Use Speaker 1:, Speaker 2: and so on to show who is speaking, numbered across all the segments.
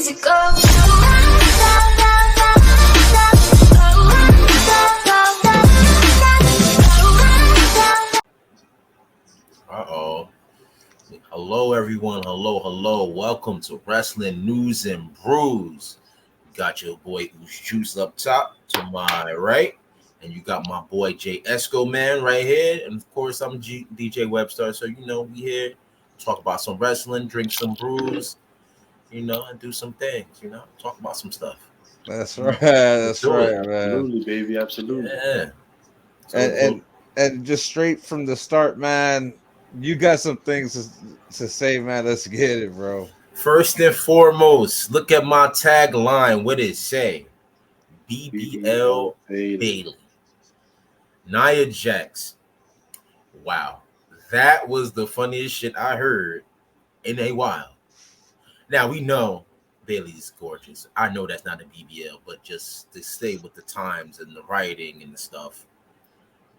Speaker 1: easy go.
Speaker 2: Uh-oh. Hello, everyone. Hello. Welcome to Wrestling News and Brews. You got your boy Who's Juice up top to my right. And you got my boy Jay Esco Man right here. And of course, I'm DJ Webstar. So, we here talk about some wrestling, drink some brews, and do some things, talk about some stuff.
Speaker 3: That's right. That's right, man.
Speaker 4: Absolutely, baby. Absolutely.
Speaker 2: Yeah.
Speaker 3: And just straight from the start, man, you got some things to say, man. Let's get it, bro.
Speaker 2: First and foremost, look at my tagline. What did it say? BBL Bailey. Nia Jax. Wow. That was the funniest shit I heard in a while. Now, we know Bailey's gorgeous. I know that's not a BBL, but just to stay with the times and the writing and the stuff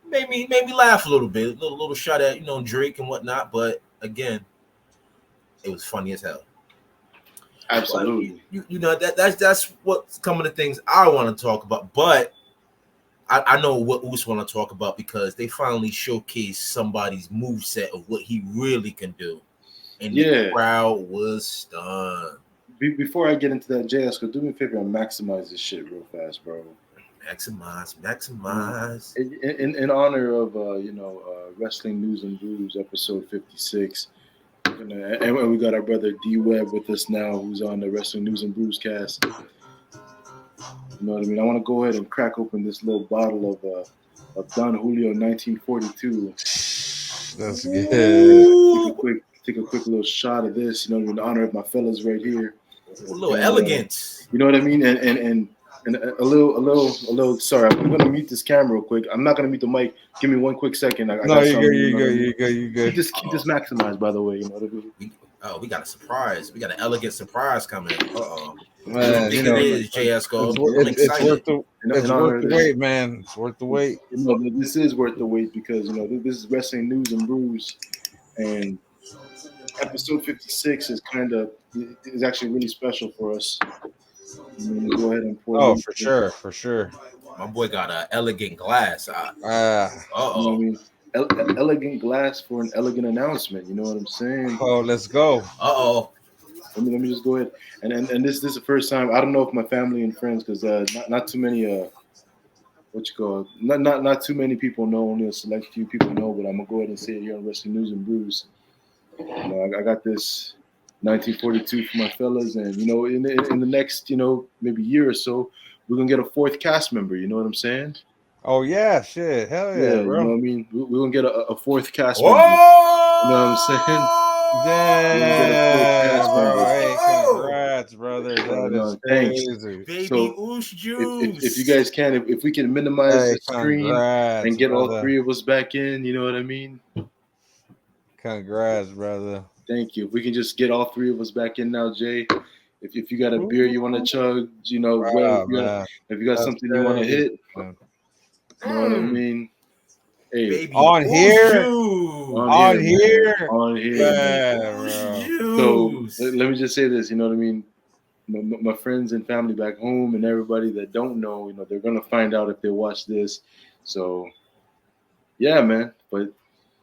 Speaker 2: made me laugh a little bit. A little shot at, Drake and whatnot. But again, it was funny as hell.
Speaker 4: Absolutely.
Speaker 2: But, that's what some of the things I want to talk about. But I know what Oos want to talk about because they finally showcased somebody's moveset of what he really can do. And the crowd was stunned.
Speaker 4: Before I get into that, JS, do me a favor and maximize this shit real fast, bro.
Speaker 2: Maximize.
Speaker 4: In honor of Wrestling News and Brews, episode 56. And we got our brother D Webb with us now, who's on the Wrestling News and Brews cast. You know what I mean? I want to go ahead and crack open this little bottle of Don Julio 1942.
Speaker 3: That's good.
Speaker 4: Take a quick little shot of this, in honor of my fellas right here.
Speaker 2: A little elegant.
Speaker 4: You know what I mean? And a little. Sorry, I'm gonna mute this camera real quick. I'm not gonna mute the mic. Give me 1 quick second. You good. Keep this maximized, by the way. You know what I mean?
Speaker 2: We got a surprise. We got an elegant surprise coming.
Speaker 3: Man,
Speaker 2: it is JSCO.
Speaker 3: It's worth the wait, man. It's worth the wait.
Speaker 4: This is worth the wait because this is Wrestling News and Brews, and episode 56 is actually really special for us. Go ahead and pour.
Speaker 3: Oh, for sure.
Speaker 2: My boy got an elegant glass.
Speaker 4: Elegant glass for an elegant announcement. You know what I'm saying?
Speaker 3: Oh, let's go.
Speaker 4: Let me just go ahead and this is the first time. I don't know if my family and friends, because not too many not too many people know. Only a select few people know, but I'm gonna go ahead and say it here on Wrestling News and Brews. I got this 1942 for my fellas, and in the next maybe year or so, we're gonna get a fourth cast member. You know what I'm saying?
Speaker 3: Oh yeah, shit, hell yeah, bro.
Speaker 4: You know what I mean? We're gonna get a fourth cast member. You know what I'm saying?
Speaker 3: Damn, bro. Hey, congrats, brother. That is crazy.
Speaker 2: Baby Oosh Juice.
Speaker 4: If you guys can, if we can minimize the screen and get all three of us back in, you know what I mean?
Speaker 3: Congrats, brother.
Speaker 4: Thank you. If we can just get all three of us back in now, Jay. If you got a beer you want to chug, if you got something you want to hit, you know what I mean? Hey,
Speaker 2: baby,
Speaker 3: on here.
Speaker 4: Yeah, so let me just say this, you know what I mean? My friends and family back home and everybody that don't know, they're gonna find out if they watch this. So, yeah, man. But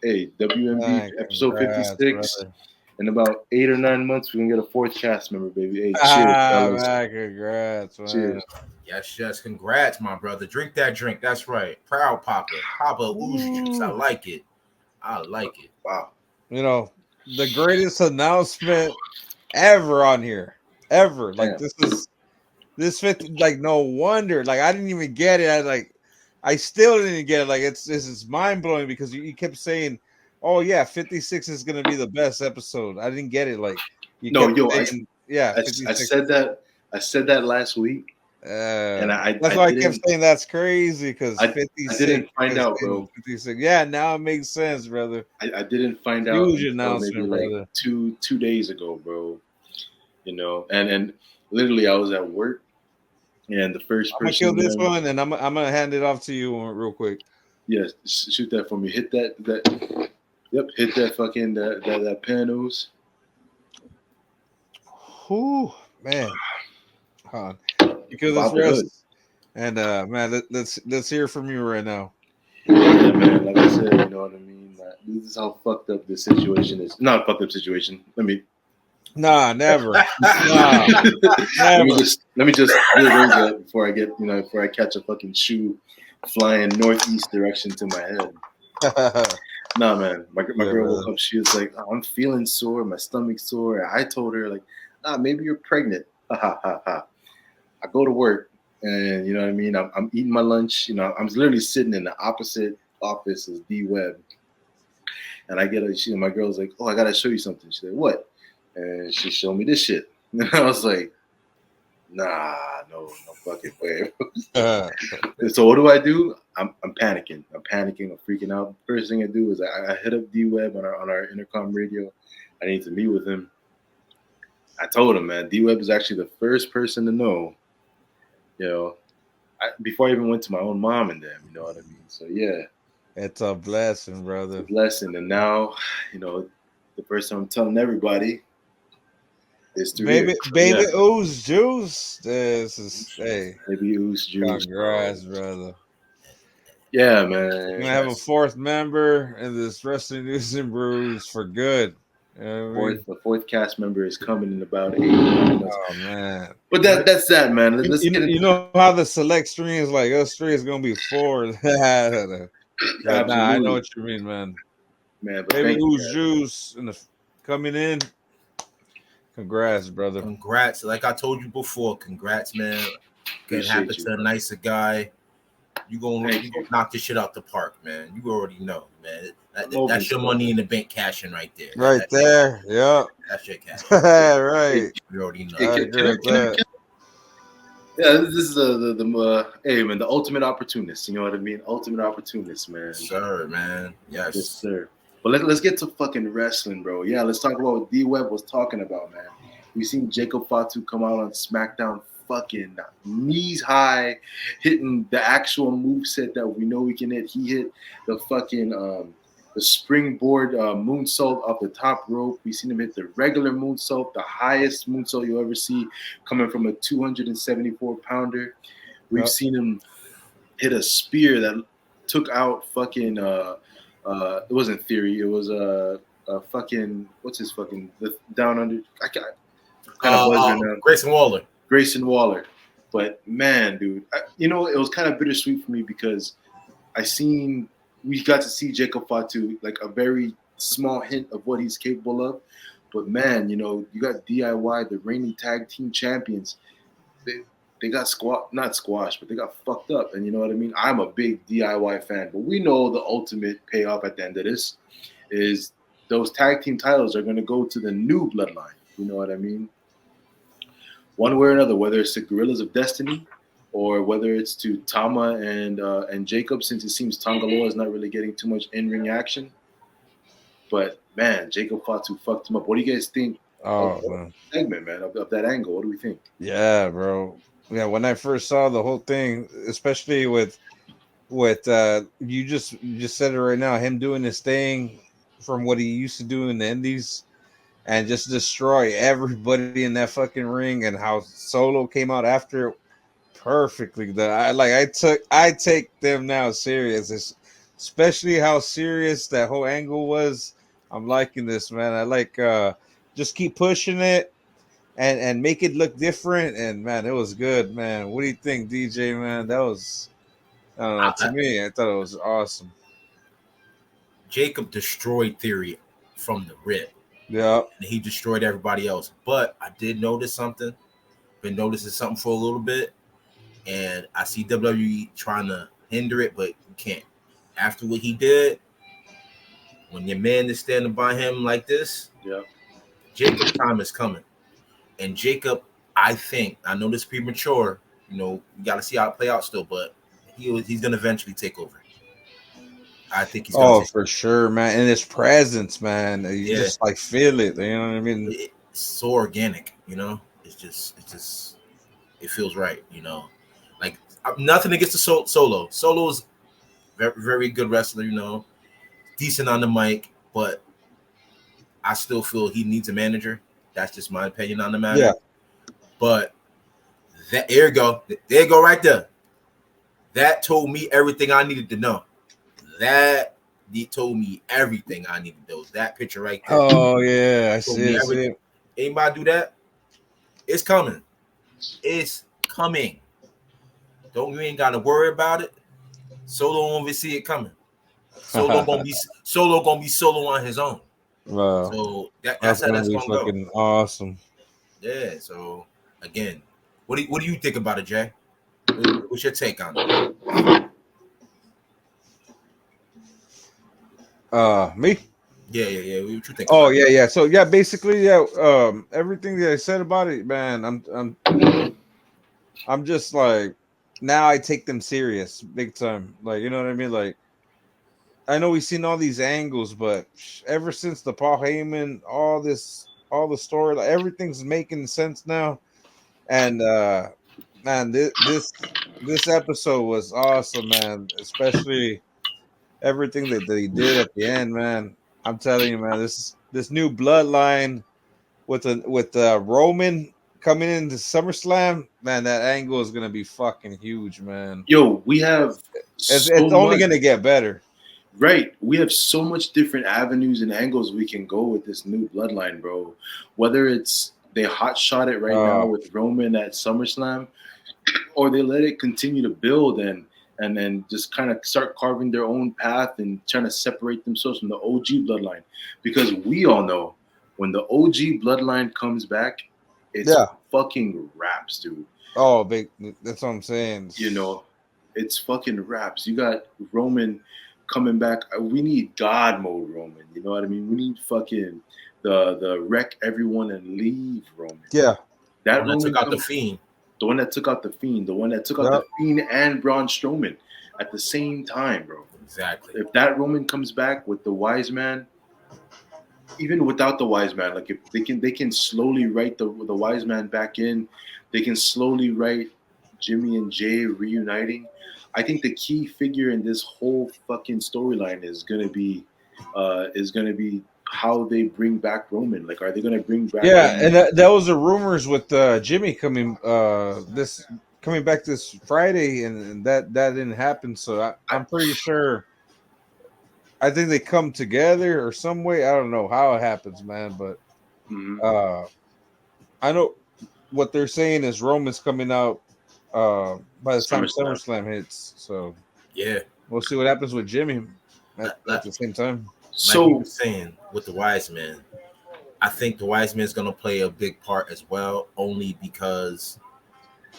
Speaker 4: hey, WMB episode 56. Brother. In about 8 or 9 months, we're gonna get a fourth cast member, baby. Hey, cheers, fellas.
Speaker 3: Man, congrats, man.
Speaker 4: Cheers.
Speaker 2: Yes, congrats, my brother. Drink that drink. That's right. Proud Papa Ooze Juice. I like it. Wow.
Speaker 3: The greatest announcement ever on here. Ever. Like this 50, like no wonder. Like I didn't even get it. I still didn't get it. Like this is mind blowing because you kept saying, "Oh yeah, 56 is gonna be the best episode." I didn't get it. Like
Speaker 4: I said that last week. And
Speaker 3: that's why I kept saying that's crazy because 56.
Speaker 4: I didn't find out, bro.
Speaker 3: 56. Yeah, now it makes sense, brother.
Speaker 4: I didn't find out
Speaker 3: Huge announcement,
Speaker 4: maybe like two days ago, bro. And literally I was at work, and the first person.
Speaker 3: I'm gonna kill this one, and I'm gonna hand it off to you real quick.
Speaker 4: Yes, shoot that for me. Hit that. Yep, hit that fucking that panos.
Speaker 3: Whew, man. Because it's rest. And man, let's hear from you right now.
Speaker 4: Yeah, man. Like I said, you know what I mean. This is how fucked up this situation is. Not a fucked up situation.
Speaker 3: Nah, never.
Speaker 4: Nah,
Speaker 3: never.
Speaker 4: let me just raise that before I catch a fucking shoe flying northeast direction to my head. Nah, man. My girl woke up. She was like, oh, I'm feeling sore. My stomach's sore. I told her like, maybe you're pregnant. Ha ha ha ha. I go to work, and you know what I mean. I'm eating my lunch. You know, I'm literally sitting in the opposite office as D Web, and I get my girl's like, oh, I gotta show you something. She's like, what? And she showed me this shit. And I was like, nah, no fucking way. So what do? I'm panicking. I'm freaking out. First thing I do is I hit up D Web on our intercom radio. I need to meet with him. I told him, man, D Web is actually the first person to know. You know, before I even went to my own mom and them. You know what I mean? So yeah,
Speaker 3: it's a blessing, brother.
Speaker 4: It's a blessing. And now, you know, the first time I'm telling everybody.
Speaker 3: Baby ooze juice. This is
Speaker 4: baby ooze juice.
Speaker 3: Congrats, brother.
Speaker 4: Yeah, man.
Speaker 3: We're gonna have a fourth member in this Wrestling News and Brews for good. You know what I mean?
Speaker 4: The fourth cast member is coming in about 8 months.
Speaker 3: Oh man!
Speaker 4: But that's that, man. Let's
Speaker 3: you know how the select streams like us three is gonna be 4. But nah, I know what you mean, man.
Speaker 4: Man, but
Speaker 3: baby ooze juice coming in. Congrats, brother.
Speaker 2: Congrats. Like I told you before, congrats, man. Can happen to a nicer guy. You gonna knock this shit out the park, man. You already know, man. That's your money in the bank cashing right there.
Speaker 3: Right there. Yeah.
Speaker 2: That's your cash.
Speaker 3: Right.
Speaker 2: You already know.
Speaker 4: Yeah, this is hey man, the ultimate opportunist. You know what I mean? Ultimate opportunist, man.
Speaker 2: Sir, man. Yes,
Speaker 4: sir. But let's get to fucking wrestling, bro. Yeah, let's talk about what D Web was talking about, man. We seen Jacob Fatu come out on SmackDown, fucking knees high, hitting the actual moveset that we know we can hit. He hit the fucking the springboard moonsault off the top rope. We seen him hit the regular moonsault, the highest moonsault you'll ever see, coming from a 274-pounder. We've seen him hit a spear that took out fucking. It wasn't Theory. It was fucking what's his fucking the down under. I can't. Kind of buzzing now. Grayson Waller. But man, dude, it was kind of bittersweet for me because we got to see Jacob Fatu, like a very small hint of what he's capable of. But man, you got DIY, the reigning tag team champions. They got not squashed, but they got fucked up. And you know what I mean? I'm a big DIY fan, but we know the ultimate payoff at the end of this is those tag team titles are going to go to the new bloodline. You know what I mean? One way or another, whether it's the Gorillas of Destiny or whether it's to Tama and Jacob, since it seems Tangaloa is not really getting too much in-ring action. But man, Jacob Fatu fucked him up. What do you guys think of that segment, man, of that angle? What do we think?
Speaker 3: Yeah, bro. Yeah, when I first saw the whole thing, especially with you just said it right now, him doing his thing from what he used to do in the Indies and just destroy everybody in that fucking ring, and how Solo came out after perfectly. I take them now serious, especially how serious that whole angle was. I'm liking this, man. I like just keep pushing it and make it look different. And man, it was good, man. What do you think, DJ, man? That was to me, I thought it was awesome.
Speaker 2: Jacob destroyed Theory from the rip.
Speaker 3: Yeah.
Speaker 2: And he destroyed everybody else. But I did notice something. Been noticing something for a little bit. And I see WWE trying to hinder it, but you can't. After what he did, when your man is standing by him like this, Jacob's time is coming. And Jacob, I know this is premature. We got to see how it play out still, but he's going to eventually take over. I think he's
Speaker 3: going to for sure, man. And his presence, man. You just like feel it. You know what I mean?
Speaker 2: It's so organic, It's just it feels right, Like nothing against the Solo. Solo is very, very good wrestler, decent on the mic, but I still feel he needs a manager. That's just my opinion on the matter. Yeah. But there you go. There you go right there. That told me everything I needed to know. That told me everything I needed to know. That picture right there.
Speaker 3: Oh yeah, I
Speaker 2: Told
Speaker 3: see
Speaker 2: me
Speaker 3: it.
Speaker 2: everything. Anybody do that? It's coming. It's coming. You ain't gotta worry about it. Solo won't even see it coming. Solo gonna be solo on his own.
Speaker 3: Wow,
Speaker 2: So that's
Speaker 3: that's
Speaker 2: how
Speaker 3: gonna
Speaker 2: that's
Speaker 3: be
Speaker 2: gonna go.
Speaker 3: fucking awesome.
Speaker 2: Yeah. So again, what do you think about it, Jay? What's your take on it?
Speaker 3: Me?
Speaker 2: Yeah. What you think
Speaker 3: Oh
Speaker 2: about it?
Speaker 3: yeah. So yeah, basically, yeah. Everything that I said about it, man. I'm just like, now I take them serious, big time. Like, you know what I mean? Like, I know we've seen all these angles, but ever since the Paul Heyman, all the story, like, everything's making sense now. And man, this episode was awesome, man. Especially everything that he did at the end, man. I'm telling you, man, this new bloodline with Roman coming into SummerSlam, man, that angle is gonna be fucking huge, man.
Speaker 4: Yo, we have
Speaker 3: It's
Speaker 4: so
Speaker 3: only
Speaker 4: much.
Speaker 3: gonna get better.
Speaker 4: Right. We have so much different avenues and angles we can go with this new bloodline, bro. Whether it's they hot shot it right now with Roman at SummerSlam, or they let it continue to build and then just kind of start carving their own path and trying to separate themselves from the OG bloodline. Because we all know when the OG bloodline comes back, it's
Speaker 3: Yeah.
Speaker 4: fucking raps, dude.
Speaker 3: Oh, big. That's what I'm saying.
Speaker 4: You know, it's fucking raps. You got Roman coming back. We need God mode Roman. You know what I mean? We need fucking the wreck everyone and leave Roman.
Speaker 3: Yeah.
Speaker 4: That
Speaker 2: When I
Speaker 4: Roman
Speaker 2: took out the Fiend.
Speaker 4: the one that took out the Fiend, the one that took out the Fiend and Braun Strowman at the same time, bro.
Speaker 2: Exactly.
Speaker 4: If that Roman comes back with the Wise Man, even without the Wise Man, like if they can slowly write the Wise Man back in, they can slowly write Jimmy and Jay reuniting. I think the key figure in this whole fucking storyline is gonna be how they bring back Roman. Like, are they gonna bring back
Speaker 3: Yeah,
Speaker 4: Roman?
Speaker 3: and that was the rumors with Jimmy coming back this Friday, and that didn't happen. So I'm pretty sure. I think they come together or some way. I don't know how it happens, man, but
Speaker 4: Mm-hmm.
Speaker 3: I know what they're saying is Roman's coming out by the time
Speaker 4: SummerSlam.
Speaker 3: SummerSlam hits. So
Speaker 2: Yeah.
Speaker 3: we'll see what happens with Jimmy at the same time.
Speaker 2: Like you
Speaker 4: So
Speaker 2: were saying with the Wise Man, I think the Wise Man is going to play a big part as well, only because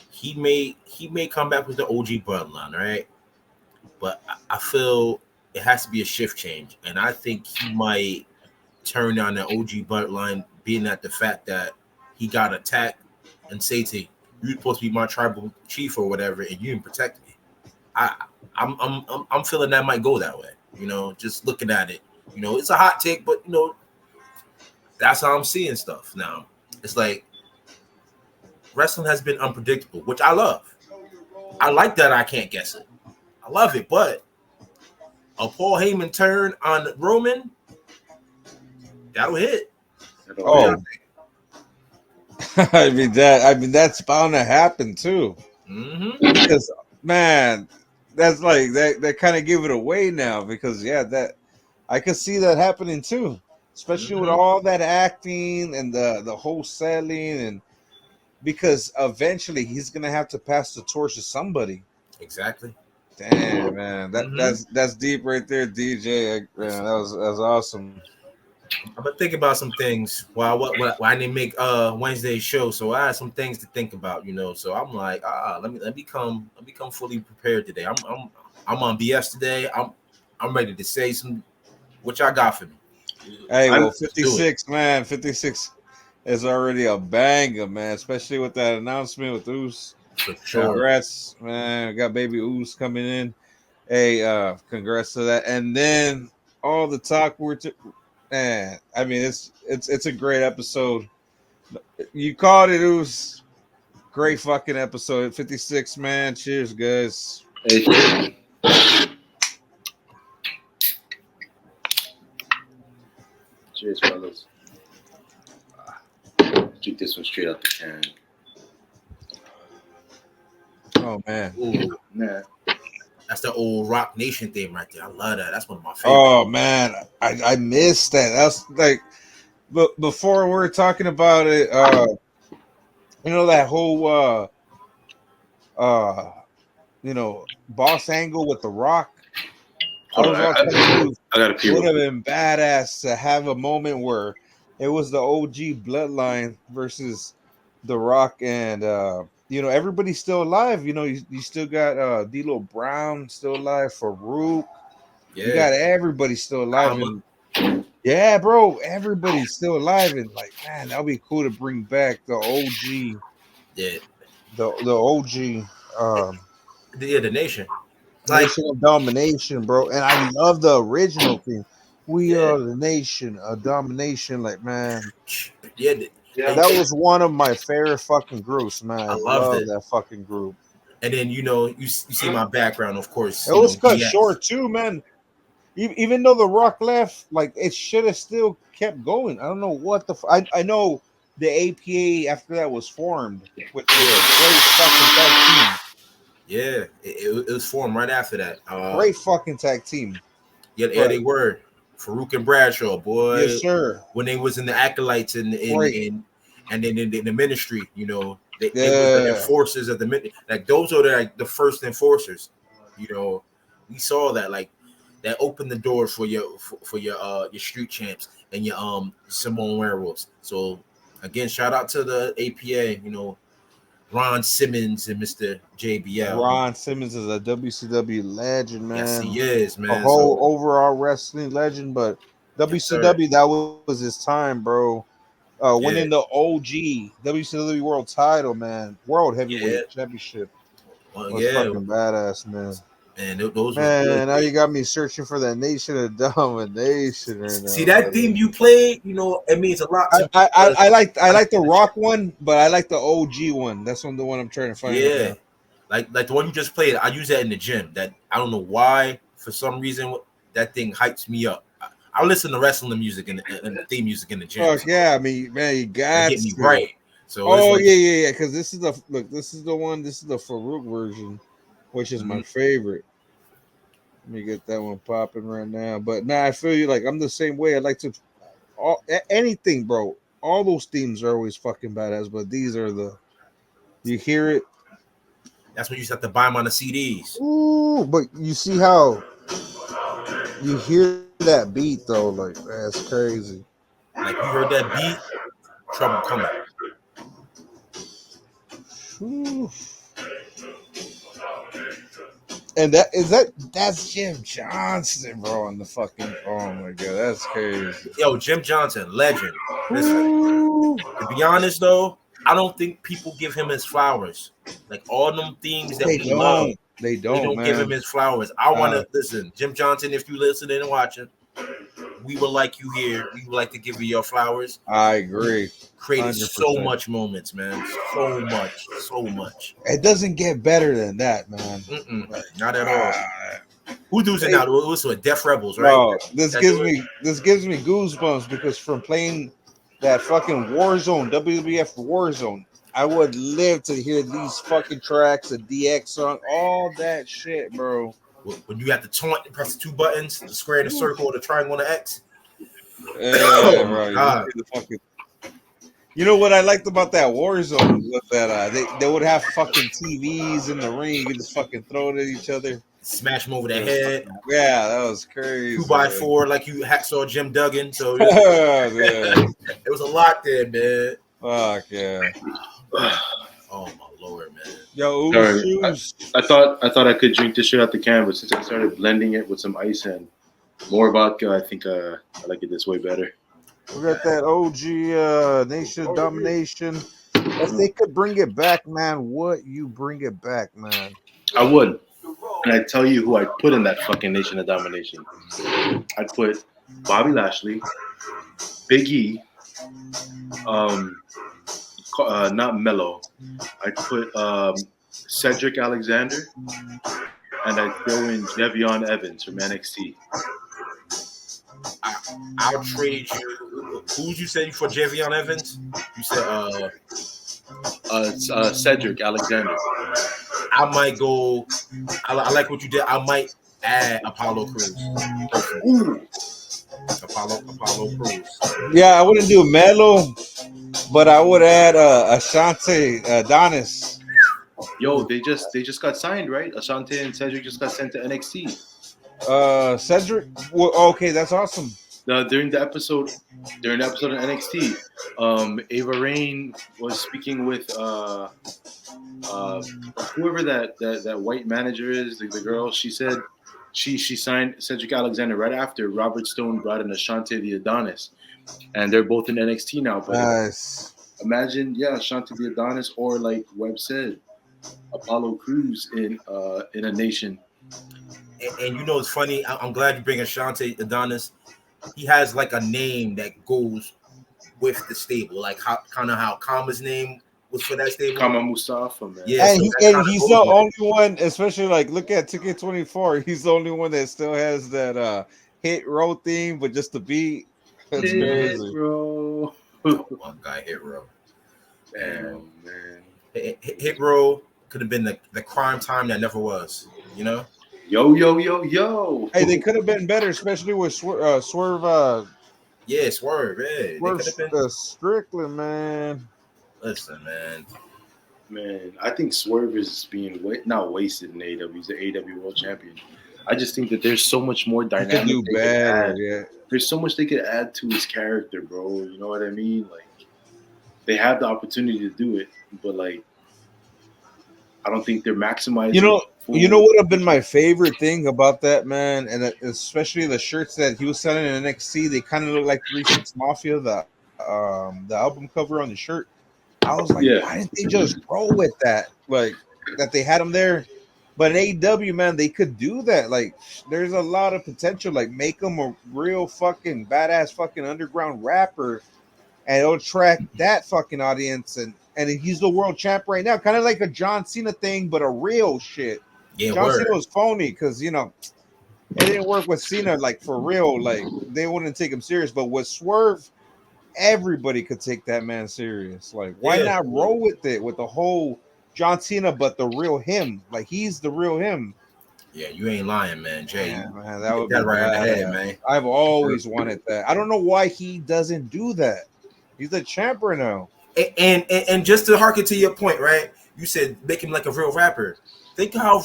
Speaker 2: he may come back with the OG bloodline, right? But I feel it has to be a shift change, and I think he might turn on the OG bloodline, being at the fact that he got attacked and say to you're supposed to be my tribal chief or whatever, and you didn't protect me. I I'm feeling that might go that way. You know, just looking at it. You know, it's a hot take, but you know, that's how I'm seeing stuff now. It's like wrestling has been unpredictable, which I love. I like that I can't guess it. I love it, but a Paul Heyman turn on Roman, that'll hit.
Speaker 3: Oh, I mean that's bound to happen too.
Speaker 2: Mm-hmm.
Speaker 3: Because man, that's like that kind of give it away now. Because yeah, that I could see that happening too, especially with
Speaker 2: Mm-hmm.
Speaker 3: all that acting and the whole selling, and because eventually he's gonna have to pass the torch to somebody.
Speaker 2: Exactly.
Speaker 3: Damn, man,
Speaker 2: Mm-hmm.
Speaker 3: that's deep right there, DJ. Man, that was awesome.
Speaker 2: I'm gonna think about some things while I didn't make Wednesday's show, so I had some things to think about, you know. So I'm like, let me come fully prepared today. I'm on BS today. I'm ready to say some what y'all got for me.
Speaker 3: Hey, well,
Speaker 2: Let's do it
Speaker 3: 56, man, 56 is already a banger, man. Especially with that announcement with Oos.
Speaker 2: for sure.
Speaker 3: Congrats, man. We got baby Oos coming in. Hey, congrats to that. And then all the talk man, I mean it's a great episode. You called it, Oos. Great fucking episode. 56, man. Cheers, guys.
Speaker 4: Hey, cheers, fellas. Drink this one straight out the can.
Speaker 3: Oh man.
Speaker 2: Ooh,
Speaker 4: Nah.
Speaker 2: that's the old Rock Nation theme right there. I love that. That's one of my favorites.
Speaker 3: Oh man, I missed that. That's like, but before we were talking about it, that whole uh, boss angle with the Rock. I
Speaker 4: Hold
Speaker 3: was
Speaker 4: on,
Speaker 3: all telling you,
Speaker 4: I gotta
Speaker 3: it
Speaker 4: pee
Speaker 3: would
Speaker 4: real
Speaker 3: have
Speaker 4: quick.
Speaker 3: been badass to have a moment where it was the OG bloodline versus the Rock, and everybody's still alive. You still got D'Lo Brown still alive, Farouk. You
Speaker 2: Yeah,
Speaker 3: got everybody still alive,
Speaker 2: Kama.
Speaker 3: and yeah, bro, everybody's still alive, and like, man, that'd be cool to bring back the OG,
Speaker 2: Yeah,
Speaker 3: the OG. Um,
Speaker 2: the Nation. Like,
Speaker 3: Nation of Domination, bro. And I love the original theme. We
Speaker 2: yeah,
Speaker 3: are the nation of domination. Like, man,
Speaker 2: yeah,
Speaker 4: Yeah.
Speaker 3: that was one of my favorite fucking groups, man. I
Speaker 2: I loved
Speaker 3: love
Speaker 2: it.
Speaker 3: that fucking group.
Speaker 2: And then you see my background, of course.
Speaker 3: It was cut
Speaker 2: GX.
Speaker 3: short too, man. Even though the Rock left, like it should have still kept going. I don't know what I know the APA after that was formed, which was a great fucking tag team.
Speaker 2: Yeah, it was formed right after that.
Speaker 3: Great fucking tag team.
Speaker 2: Yeah,
Speaker 3: But
Speaker 2: they were Farouk and Bradshaw, boy.
Speaker 3: yes, sir.
Speaker 2: When they was in the acolytes
Speaker 3: Great.
Speaker 2: and then in the ministry, they was the
Speaker 3: Yeah.
Speaker 2: enforcers of the like those are the first enforcers. You know, we saw that like that opened the door for your street champs and your Simone werewolves. So again, shout out to the APA. Ron Simmons and Mr. JBL.
Speaker 3: Ron Simmons is a WCW legend,
Speaker 2: Yes,
Speaker 3: man.
Speaker 2: he is,
Speaker 3: A
Speaker 2: man.
Speaker 3: whole
Speaker 2: So
Speaker 3: overall wrestling legend, but
Speaker 2: yes, sir.
Speaker 3: WCW, that was his time, bro. Winning
Speaker 2: Yeah,
Speaker 3: the OG WCW World Title, man. World
Speaker 2: yeah.
Speaker 3: Heavyweight Championship
Speaker 2: Well,
Speaker 3: was
Speaker 2: yeah,
Speaker 3: fucking badass, man.
Speaker 2: and those was good.
Speaker 3: Man, now you got me searching for that Nation of Domination right
Speaker 2: See
Speaker 3: now,
Speaker 2: that
Speaker 3: brother.
Speaker 2: theme you played, it means a lot to me because
Speaker 3: I
Speaker 2: I
Speaker 3: like the
Speaker 2: get the
Speaker 3: Rock one, but I like the OG one. That's the one I'm trying to find right
Speaker 2: yeah,
Speaker 3: now.
Speaker 2: like the one you just played. I use that in the gym. That I don't know why, for some reason, that thing hypes me up. I listen to wrestling music and theme music in the gym.
Speaker 3: Fuck
Speaker 2: So
Speaker 3: yeah, I mean, man, you
Speaker 2: that
Speaker 3: got
Speaker 2: get me
Speaker 3: to.
Speaker 2: right. So it's
Speaker 3: Oh
Speaker 2: like,
Speaker 3: yeah. Because this is the look. This is the one. This is the Farouk version, which is my
Speaker 2: mhm.
Speaker 3: favorite. Let me get that one popping right now. But now I feel you like I'm the same way. I like to anything, bro. All those themes are always fucking badass, but these are the you hear it.
Speaker 2: That's when you used to have to buy them on the CDs.
Speaker 3: Ooh, but you see how you hear that beat though, like that's crazy.
Speaker 2: Like you heard that beat, trouble coming.
Speaker 3: Ooh. And that's Jim Johnson, bro, on the fucking oh my god, that's crazy.
Speaker 2: Yo, Jim Johnson, legend. Listen,
Speaker 3: Ooh.
Speaker 2: to be honest though, I don't think people give him his flowers. Like all them themes that
Speaker 3: They
Speaker 2: we love,
Speaker 3: don't. They
Speaker 2: they
Speaker 3: don't,
Speaker 2: don't give him
Speaker 3: man.
Speaker 2: his flowers. I want
Speaker 3: Uh,
Speaker 2: to listen, Jim Johnson. If you listening and watching, we would like you here. We would like to give you your flowers.
Speaker 3: I
Speaker 2: You
Speaker 3: agree,
Speaker 2: created so
Speaker 3: 100%.
Speaker 2: much moments, man. So much, so much.
Speaker 3: It doesn't get better than that, man. Like,
Speaker 2: Not at all. Who does it
Speaker 3: they,
Speaker 2: now? It was with Death Rebels, right?
Speaker 3: no,
Speaker 2: That do it.
Speaker 3: this gives me goosebumps because from playing that fucking Warzone, WWF Warzone, I would live to hear these fucking tracks, a DX song, all that shit, bro.
Speaker 2: When you have to taunt and press the two buttons, the square, the circle, or the triangle, and the X.
Speaker 3: Yeah,
Speaker 2: Oh my
Speaker 3: bro. You just
Speaker 2: god!
Speaker 3: hear the fucking. You know what I liked about that Warzone was that they would have fucking TVs in the ring. You could just fucking throw it at each other.
Speaker 2: Smash him over the
Speaker 3: It was
Speaker 2: head.
Speaker 3: fucking, yeah, that was
Speaker 2: Two
Speaker 3: crazy.
Speaker 2: by
Speaker 3: Man.
Speaker 2: four, like you saw Jim Duggan. So
Speaker 3: Yeah.
Speaker 2: it was a lot there, man.
Speaker 3: Fuck yeah.
Speaker 2: Oh my lord, man.
Speaker 3: Yo,
Speaker 4: Sorry,
Speaker 3: shoes.
Speaker 4: I thought I could drink this shit out the can, but since I started blending it with some ice and more vodka, I think I like it this way better.
Speaker 3: We got that OG Nation of Domination. If they could bring it back, man, would you bring it back, man?
Speaker 4: I would. And I tell you who I'd put in that fucking Nation of Domination. I'd put Bobby Lashley, Big E, not Mello. I'd put Cedric Alexander, and I'd throw in Jevion Evans from NXT.
Speaker 2: I'll trade you. Who'd you say for Jevion Evans? You said
Speaker 4: Cedric Alexander.
Speaker 2: I might go. I like what you did. I might add Apollo Crews. Personally. Apollo Crews.
Speaker 3: Yeah, I wouldn't do Melo, but I would add Ashante Adonis.
Speaker 4: Yo, they just got signed, right? Asante and Cedric just got sent to NXT.
Speaker 3: Cedric. Well, okay, that's awesome.
Speaker 4: During the episode of NXT, Ava Rain was speaking with whoever that white manager is, the girl. She said she signed Cedric Alexander right after Robert Stone brought in Ashante the Adonis, and they're both in NXT now. But
Speaker 3: Nice.
Speaker 4: imagine, yeah, Ashante the Adonis, or like Webb said, Apollo Crews in a nation.
Speaker 2: And you know it's funny. I'm glad you bring Ashante Adonis. He has like a name that goes with the stable, like how Kama's name was for that stable.
Speaker 4: Kama Mustafa, man.
Speaker 2: Yeah,
Speaker 3: And,
Speaker 2: so
Speaker 3: he's the only one, especially like look at Ticket 24. He's the only one that still has that hit row theme, but just the beat. That's crazy,
Speaker 4: bro.
Speaker 2: One guy hit row.
Speaker 4: Damn, man.
Speaker 2: Hit row could have been the crime time that never was. You know.
Speaker 4: Yo.
Speaker 3: Hey, they could have been better, especially with Swerve.
Speaker 2: Yeah, Swerve. Yeah,
Speaker 3: Swerve
Speaker 2: they could have been.
Speaker 3: Strickland, man.
Speaker 2: Listen, man.
Speaker 4: Man, I think Swerve is being not wasted in AEW. He's the AEW World Champion. I just think that there's so much more dynamic.
Speaker 3: He could do better, yeah.
Speaker 4: There's so much they could add to his character, bro. You know what I mean? Like, they have the opportunity to do it, but like, I don't think they're maximizing.
Speaker 3: You know what would have been my favorite thing about that, man, and especially the shirts that he was selling in NXT. They kind of look like 3-6 Mafia, the album cover on the shirt. I was like, why didn't they just roll with that? Like that they had him there. But in AEW, man, they could do that. Like, there's a lot of potential. Like, make him a real fucking badass fucking underground rapper, and it'll attract that fucking audience. And he's the world champ right now, kind of like a John Cena thing, but a real shit.
Speaker 2: Yeah,
Speaker 3: John Cena was phony because it didn't work with Cena. Like for real, like they wouldn't take him serious. But with Swerve, everybody could take that man serious. Like, why not roll with it with the whole John Cena, but the real him? Like, he's the real him.
Speaker 2: Yeah, you ain't lying, man. Jay,
Speaker 3: man, that would be
Speaker 2: right in the head, man.
Speaker 3: I've always wanted that. I don't know why he doesn't do that. He's a champ right now.
Speaker 2: And just to harken to your point, right? You said make him like a real rapper. Think of how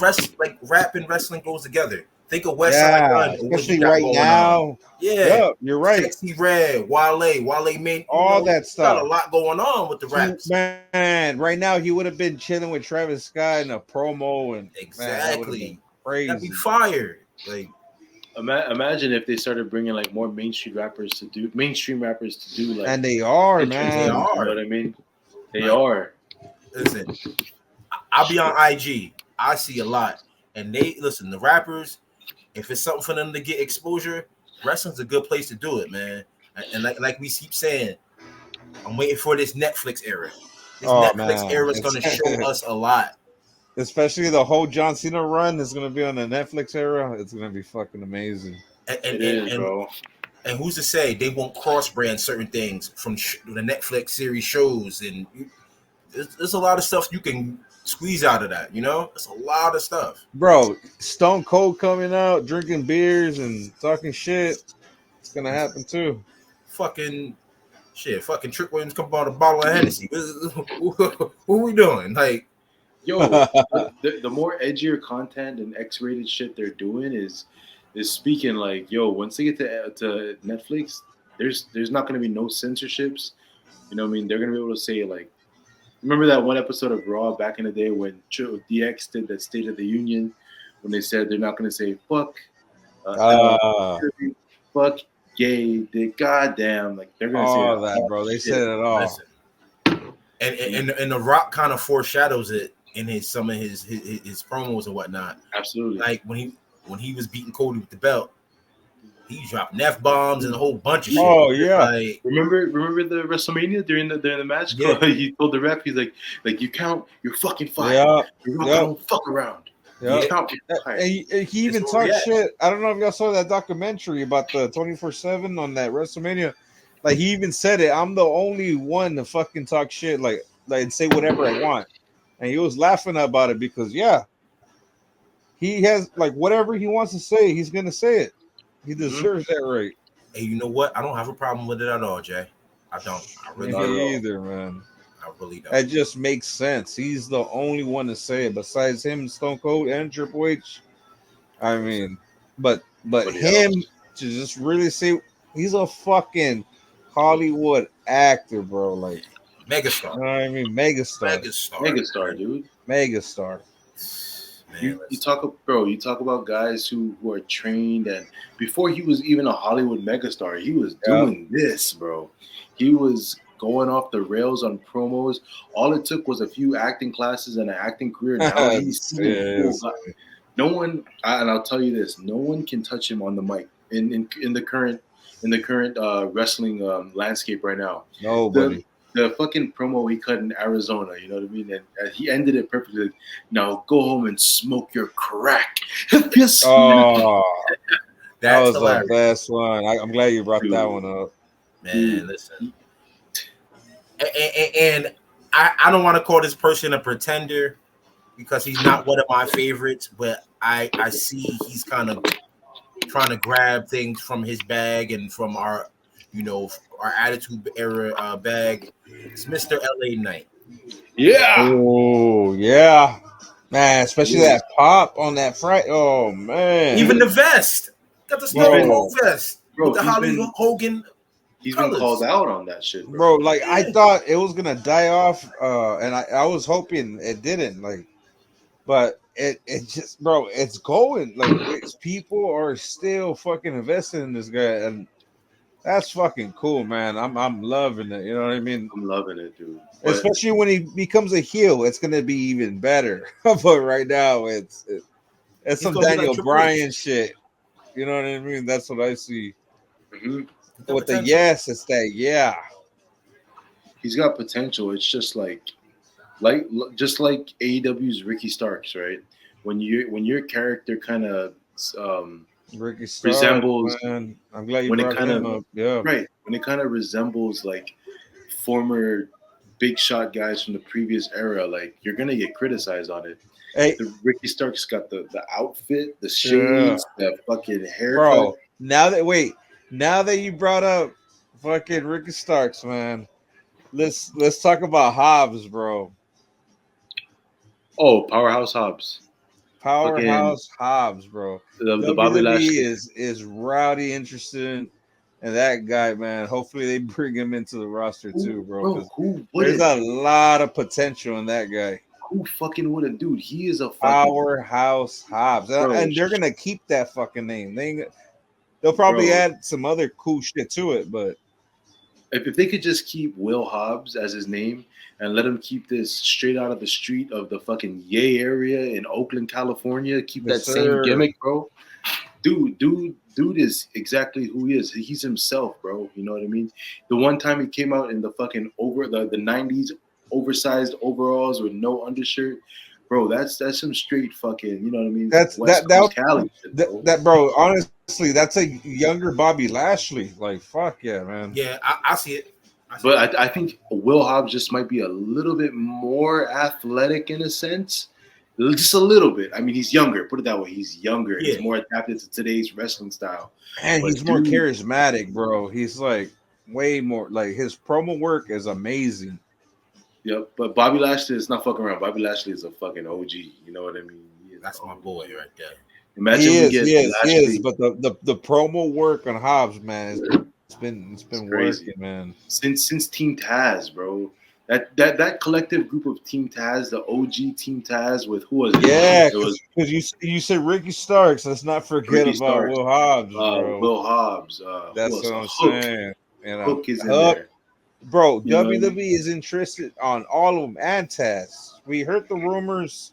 Speaker 2: rap and wrestling goes together. Think of West Side Gun,
Speaker 3: especially right now.
Speaker 2: Yeah,
Speaker 3: you're right.
Speaker 2: Sexy Red, Wale, man,
Speaker 3: all that stuff.
Speaker 2: Got a lot going on with the raps.
Speaker 3: Man, right now he would have been chilling with Travis Scott in a promo, and
Speaker 2: exactly,
Speaker 3: crazy.
Speaker 2: That'd be fire. Like,
Speaker 4: imagine if they started bringing like more mainstream rappers to do like,
Speaker 3: and they are, man.
Speaker 2: They are.
Speaker 4: You know what I mean? They are.
Speaker 2: Listen, I'll be on IG. I see a lot, and the rappers. If it's something for them to get exposure, wrestling's a good place to do it, man. And like we keep saying, I'm waiting for this Netflix era. This Netflix era is going to show us a lot.
Speaker 3: Especially the whole John Cena run is going to be on the Netflix era. It's going to be fucking amazing.
Speaker 2: Bro. And who's to say they won't cross-brand certain things from the Netflix series shows? And there's a lot of stuff you can squeeze out of that, It's a lot of stuff.
Speaker 3: Bro, Stone Cold coming out, drinking beers and talking shit. It's going to happen too.
Speaker 2: Fucking Trick Williams come out a bottle of Hennessy. What we doing? Like,
Speaker 4: yo, the more edgier content and X-rated shit they're doing is speaking like, yo, once they get to Netflix, there's not going to be no censorships. You know what I mean? They're going to be able to say like, remember that one episode of Raw back in the day when DX did that State of the Union when they said they're not going to say fuck, fuck, gay, dick, goddamn, like they're going to say
Speaker 3: all that, bro. They said it all.
Speaker 2: And the Rock kind of foreshadows it in some of his promos and whatnot.
Speaker 4: Absolutely.
Speaker 2: Like when he was beating Cody with the belt, he dropped F-bombs and a whole bunch of shit.
Speaker 3: Oh yeah.
Speaker 4: Like, remember the WrestleMania during the match? Yeah. He told the ref, he's like you count, you're fucking fired.
Speaker 3: Yeah.
Speaker 4: You're not gonna fuck around.
Speaker 3: Yeah.
Speaker 4: You count,
Speaker 3: and he even talked shit. I don't know if y'all saw that documentary about the 24/7 on that WrestleMania. Like he even said it. I'm the only one to fucking talk shit, like say whatever I want. and he was laughing about it because he has like whatever he wants to say, he's gonna say it. He deserves that right.
Speaker 2: Hey, you know what? I don't have a problem with it at all, Jay. I don't. I really
Speaker 3: Me
Speaker 2: don't.
Speaker 3: either, man.
Speaker 2: I really don't.
Speaker 3: That just makes sense. He's the only one to say it besides him, Stone Cold, and Triple H. I mean, but him to just really say he's a fucking Hollywood actor, bro. Like,
Speaker 2: Megastar.
Speaker 3: you know what I mean? Megastar.
Speaker 4: Megastar, dude.
Speaker 3: Megastar.
Speaker 2: Man,
Speaker 4: You talk about guys who are trained, and before he was even a Hollywood megastar, he was doing this, bro. He was going off the rails on promos. All it took was a few acting classes and an acting career. Now he's seeing cool guy. No one, and I'll tell you this: no one can touch him on the mic in the current wrestling landscape right now.
Speaker 3: Nobody.
Speaker 4: The fucking promo he cut in Arizona, you know what I mean? And he ended it perfectly. Now go home and smoke your crack.
Speaker 3: Oh, that was
Speaker 2: hilarious.
Speaker 3: the best one. I'm glad you brought that one up.
Speaker 2: Man, listen. And I don't want to call this person a pretender because he's not one of my favorites, but I see he's kind of trying to grab things from his bag and from our Attitude Era bag. It's Mr. LA Knight.
Speaker 4: Yeah.
Speaker 3: Oh, yeah. Man, especially that pop on that Friday. Oh, man.
Speaker 2: Even the vest. Got the Stone Cold vest.
Speaker 4: Bro,
Speaker 2: with the Holly Hogan.
Speaker 4: He's been called out on that shit,
Speaker 3: bro. Like, I thought it was going to die off, and I was hoping it didn't. Like, but it just, bro, it's going. Like, people are still fucking investing in this guy, and that's fucking cool, man. I'm loving it. You know what I mean?
Speaker 4: I'm loving it, dude.
Speaker 3: Especially when he becomes a heel, it's gonna be even better. But right now, it's some Daniel Bryan shit. You know what I mean? That's what I see.
Speaker 4: Mm-hmm.
Speaker 3: With the yes, it's that
Speaker 4: He's got potential. It's just like AEW's Ricky Starks, right? When your character kind of
Speaker 3: Ricky Starks
Speaker 4: resembles,
Speaker 3: man. I'm glad you brought him up. Yeah,
Speaker 4: right. When it kind of resembles like former big shot guys from the previous era, like you're gonna get criticized on it.
Speaker 3: Hey,
Speaker 4: the Ricky Starks got the outfit, the shades, the fucking haircut.
Speaker 3: Bro, now that you brought up fucking Ricky Starks, man, let's talk about Hobbs, bro.
Speaker 4: Oh, Powerhouse Hobbs.
Speaker 3: Powerhouse Hobbs, bro.
Speaker 4: The Bobby Lashley
Speaker 3: is rowdy interested in that guy, man. Hopefully they bring him into the roster too, bro. There's a lot of potential in that guy.
Speaker 4: Who fucking would have, dude? He is a fucking
Speaker 3: Powerhouse Hobbs, and they're gonna keep that fucking name. They'll probably add some other cool shit to it, but
Speaker 4: if they could just keep Will Hobbs as his name and let him keep this straight out of the street of the fucking Yay area in Oakland, California, keep that same gimmick, bro. Dude is exactly who he is. He's himself, bro. You know what I mean? The one time he came out in the fucking the 90s oversized overalls with no undershirt, bro, that's some straight fucking, you know what I mean?
Speaker 3: That bro, honestly, that's a younger Bobby Lashley. Like, fuck yeah, man.
Speaker 2: Yeah, I see it.
Speaker 4: But I think Will Hobbs just might be a little bit more athletic in a sense. Just a little bit. I mean, he's younger. Put it that way. He's younger. Yeah. He's more adapted to today's wrestling style.
Speaker 3: And he's more charismatic, bro. He's like way more. Like, his promo work is amazing.
Speaker 4: Yep. But Bobby Lashley is not fucking around. Bobby Lashley is a fucking OG. You know what I mean?
Speaker 2: That's my boy right there.
Speaker 4: Imagine
Speaker 3: he is. But the promo work on Hobbs, man, it's been working, man.
Speaker 4: Since Team Taz, bro. That collective group of Team Taz, the OG Team Taz, with who was it?
Speaker 3: Yeah, because you said Ricky Starks. Let's not forget about Starks, Will Hobbs, bro.
Speaker 4: Will Hobbs.
Speaker 3: That's what I'm saying. You know,
Speaker 4: Hook is in there.
Speaker 3: Bro, WWE is interested on all of them and Taz. We heard the rumors,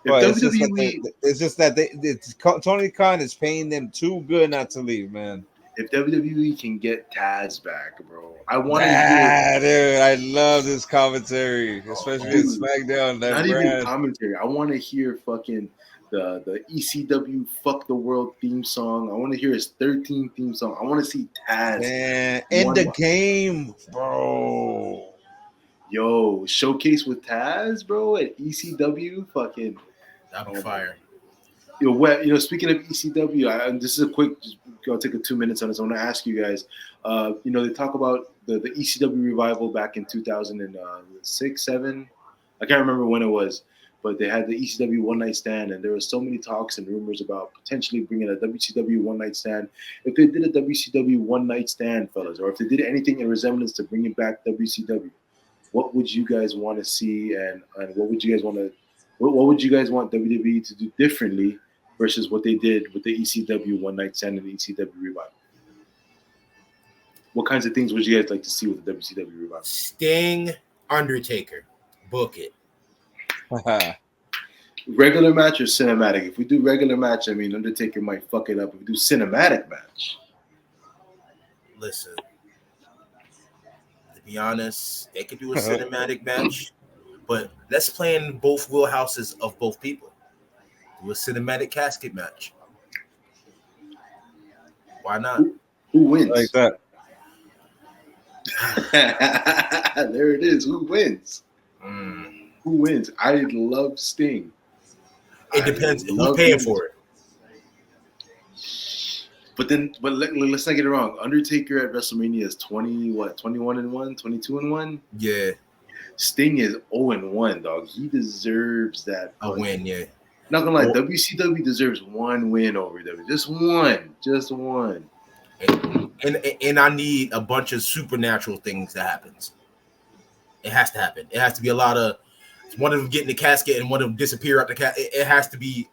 Speaker 3: but it's just that Tony Khan is paying them too good not to leave, man.
Speaker 4: If WWE can get Taz back, bro, I want to hear.
Speaker 3: Dude, I love this commentary, especially in SmackDown.
Speaker 4: Not even commentary. I want to hear fucking the ECW "Fuck the World" theme song. I want to hear his 13th theme song. I want to see Taz
Speaker 3: in the game, bro.
Speaker 4: Yo, showcase with Taz, bro, at ECW, fucking.
Speaker 2: That'll fire.
Speaker 4: Speaking of ECW, this is a quick. I'll take 2 minutes on this. I want to ask you guys. They talk about the ECW revival back in 2006, 7. I can't remember when it was, but they had the ECW One Night Stand, and there were so many talks and rumors about potentially bringing a WCW One Night Stand. If they did a WCW One Night Stand, fellas, or if they did anything in resemblance to bringing back WCW, what would you guys want to see, and what would you guys want to? What would you guys want WWE to do differently versus what they did with the ECW One Night Stand and the ECW Revival? What kinds of things would you guys like to see with the WCW Revival?
Speaker 2: Sting, Undertaker, book it.
Speaker 4: Regular match or cinematic? If we do regular match, I mean, Undertaker might fuck it up. If we do cinematic match,
Speaker 2: listen. To be honest, they could do a cinematic match, but let's play in both wheelhouses of both people. Do a cinematic casket match. Why not?
Speaker 4: Who wins?
Speaker 3: Like that.
Speaker 4: There it is. Who wins? Who wins? I love Sting.
Speaker 2: It depends who's paying for it.
Speaker 4: But let's not get it wrong. Undertaker at WrestleMania is 21-1, 22-1?
Speaker 2: Yeah.
Speaker 4: Sting is 0-1, dog. He deserves that.
Speaker 2: A win, yeah.
Speaker 4: Not gonna lie, WCW deserves one win over WWE. Just one.
Speaker 2: And I need a bunch of supernatural things that happens. It has to happen. It has to be a lot of one of them getting the casket and one of them disappear out the casket. It has to be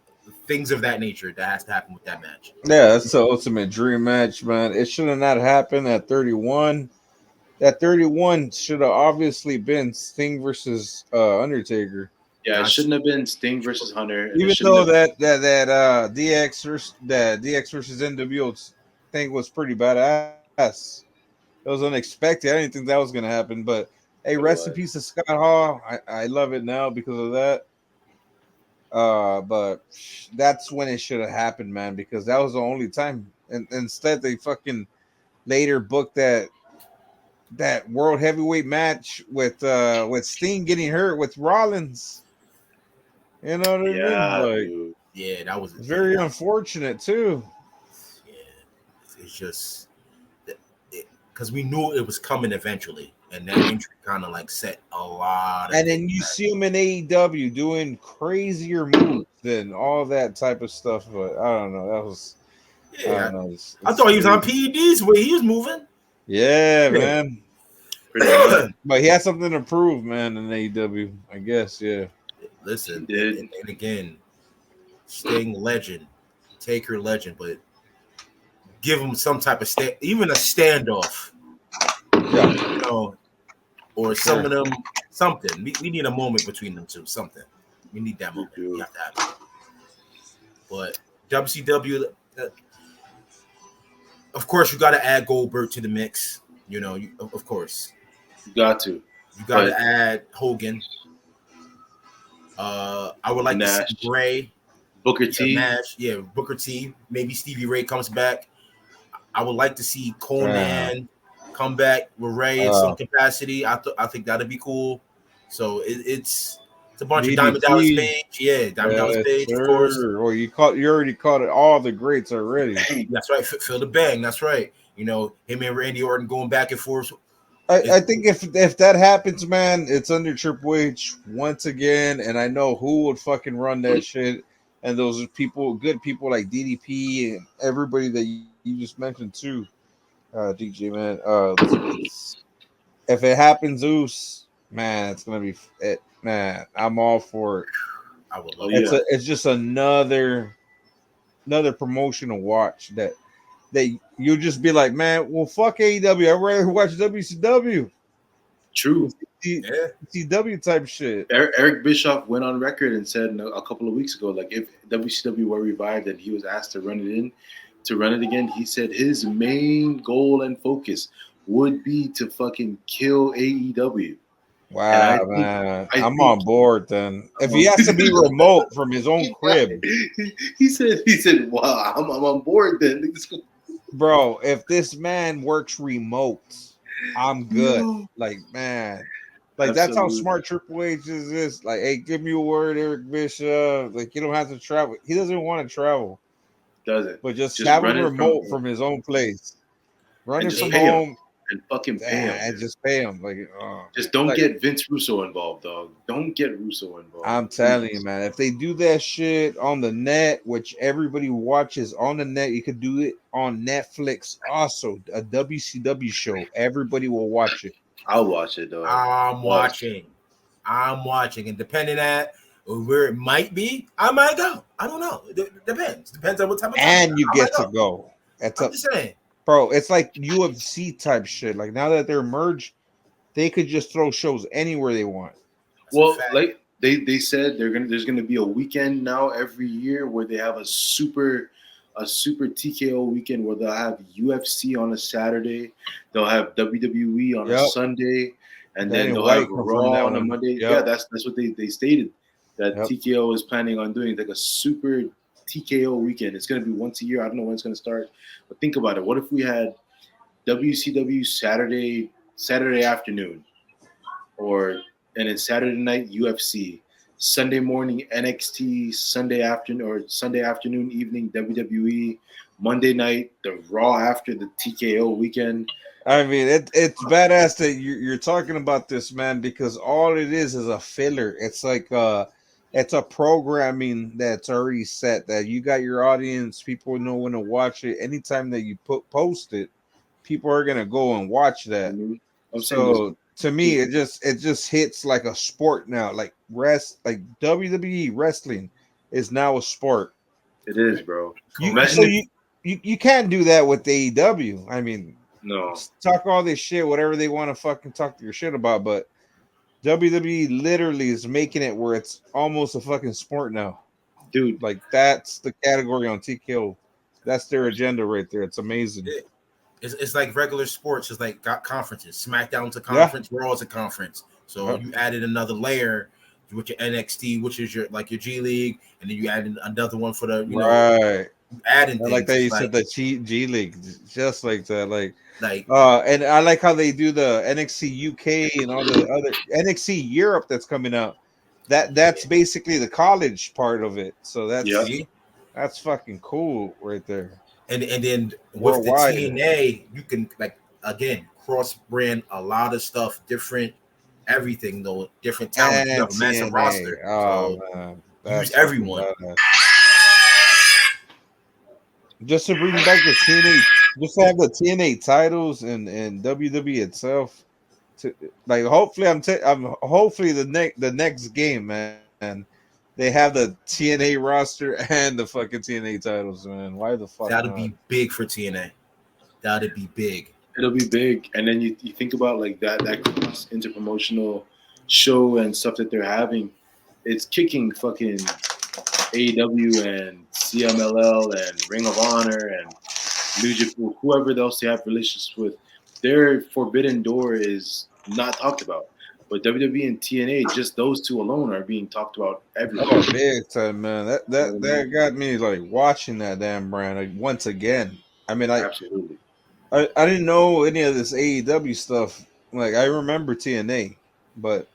Speaker 2: things of that nature that has to happen with that match.
Speaker 3: Yeah, that's the ultimate dream match, man. It should have not happened at 31. That 31 should have obviously been Sting versus Undertaker.
Speaker 4: Yeah, it shouldn't have been Sting versus Hunter.
Speaker 3: Even though that DX versus NWO thing was pretty badass. It was unexpected. I didn't think that was gonna happen, but hey, rest in peace to Scott Hall. I love it now because of that. But that's when it should have happened, man, because that was the only time. And instead, they fucking later booked that world heavyweight match with Sting getting hurt with Rollins. You know what I mean? Like,
Speaker 2: yeah, that was
Speaker 3: very unfortunate too.
Speaker 2: Yeah, it's just because we knew it was coming eventually, and that injury kind of like set a lot.
Speaker 3: And then you see him in AEW doing crazier moves than all that type of stuff. But I don't know. That was
Speaker 2: I thought he was on PEDs where he was moving.
Speaker 3: Yeah, man. But he had something to prove, man, in AEW. I guess, yeah.
Speaker 2: Listen, and again, Sting legend, Taker legend, but give him some type of even a standoff, or some of them something. We need a moment between them two, something. We need that moment. We have to have it. But WCW, of course, you got to add Goldberg to the mix. Of course,
Speaker 4: you got to.
Speaker 2: You got to add Hogan. I would like to see Bray,
Speaker 4: Booker T.
Speaker 2: Nash, Booker T. Maybe Stevie Ray comes back. I would like to see Conan come back with Ray in some capacity. I think that'd be cool. So it's a bunch of Diamond Dallas Page, Diamond Dallas Page, of course.
Speaker 3: Well, you already caught it. All the greats already.
Speaker 2: That's right. Phil the Bang. That's right. Him and Randy Orton going back and forth.
Speaker 3: I think if that happens, man, it's under Triple H once again, and I know who would fucking run that shit. And those people, good people like DDP and everybody that you just mentioned too, DJ man. If it happens, Zeus, man, it's gonna be it, man. I'm all for it.
Speaker 2: I would love
Speaker 3: it. It's just another promotion to watch that you'll just be like, man, well, fuck AEW. I'd rather watch WCW.
Speaker 4: True.
Speaker 3: CW type shit.
Speaker 4: Eric Bischoff went on record and said a couple of weeks ago, like, if WCW were revived and he was asked to run it again, he said his main goal and focus would be to fucking kill AEW.
Speaker 3: Wow, man. I'm on board then. If he has to be remote from his own crib.
Speaker 4: He said, wow, I'm on board then.
Speaker 3: Bro, if this man works remote, I'm good. Like, man, Like that's how smart Triple H is. Like, hey, give me a word, Eric Bishop. Like you don't have to travel. He doesn't want to travel.
Speaker 4: Doesn't.
Speaker 3: But just have him remote from his own place. Running from home.
Speaker 4: And fucking pay him.
Speaker 3: And just pay him. Like,
Speaker 4: just don't get Vince Russo involved, dog. Don't get Russo involved.
Speaker 3: I'm telling you, man. If they do that shit on the net, which everybody watches on the net, you could do it on Netflix. Also, a WCW show. Everybody will watch it.
Speaker 4: I'll watch it, dog.
Speaker 2: I'm watching, and depending at where it might be, I might go. I don't know. It depends on what type of time.
Speaker 3: And you get to go.
Speaker 2: I'm just saying.
Speaker 3: Bro, it's like UFC type shit. Like now that they're merged, they could just throw shows anywhere they want.
Speaker 4: Well, like they said there's gonna be a weekend now every year where they have a super TKO weekend where they'll have UFC on a Saturday, they'll have WWE on a Sunday, and then they'll have Raw on a Monday. Yep. Yeah, that's what they stated that TKO is planning on doing, like a super TKO weekend. It's gonna be once a year. I don't know when it's gonna start, but think about it. What if we had WCW Saturday afternoon, and then Saturday night UFC, Sunday morning NXT, Sunday afternoon, evening WWE, Monday night the Raw after the TKO weekend.
Speaker 3: I mean, it's badass that you're talking about this, man, because all it is a filler. It's like it's a programming that's already set, that you got your audience, people know when to watch it. Anytime that you post it, people are gonna go and watch that. So to me, it just hits like a sport now. Like WWE wrestling is now a sport.
Speaker 4: It is, bro.
Speaker 3: You can't do that with AEW. I mean,
Speaker 4: no,
Speaker 3: talk all this shit, whatever they want to fucking talk your shit about, but WWE literally is making it where it's almost a fucking sport now,
Speaker 4: dude.
Speaker 3: Like that's the category on TKO. That's their agenda right there. It's amazing.
Speaker 2: It's like regular sports. It's like got conferences. SmackDown's a conference. Raw's a conference. So you added another layer with your NXT, which is your G League, and then you added another one for the adding things.
Speaker 3: Like that you said the G League, just like that. And I like how they do the NXT UK and all the other NXT Europe that's coming out. That's basically the college part of it. So that's fucking cool right there.
Speaker 2: And then with the TNA, you can cross brand a lot of stuff, different everything though, different talent. You have a massive roster.
Speaker 3: Oh man,
Speaker 2: use everyone.
Speaker 3: Just to bring back the TNA, just to have the TNA titles and WWE itself. To hopefully hopefully the next game, man. They have the TNA roster and the fucking TNA titles, man. Why the fuck?
Speaker 2: That'd be big for TNA. That'd be big.
Speaker 4: It'll be big. And then you think about like that interpromotional show and stuff that they're having. It's kicking fucking AEW and CMLL and Ring of Honor and New Japan, whoever else they have relationships with. Their forbidden door is not talked about. But WWE and TNA, just those two alone are being talked about everywhere.
Speaker 3: Oh, big time, man. That got me like watching that damn brand once again. I mean,
Speaker 4: absolutely.
Speaker 3: I didn't know any of this AEW stuff. Like I remember TNA, but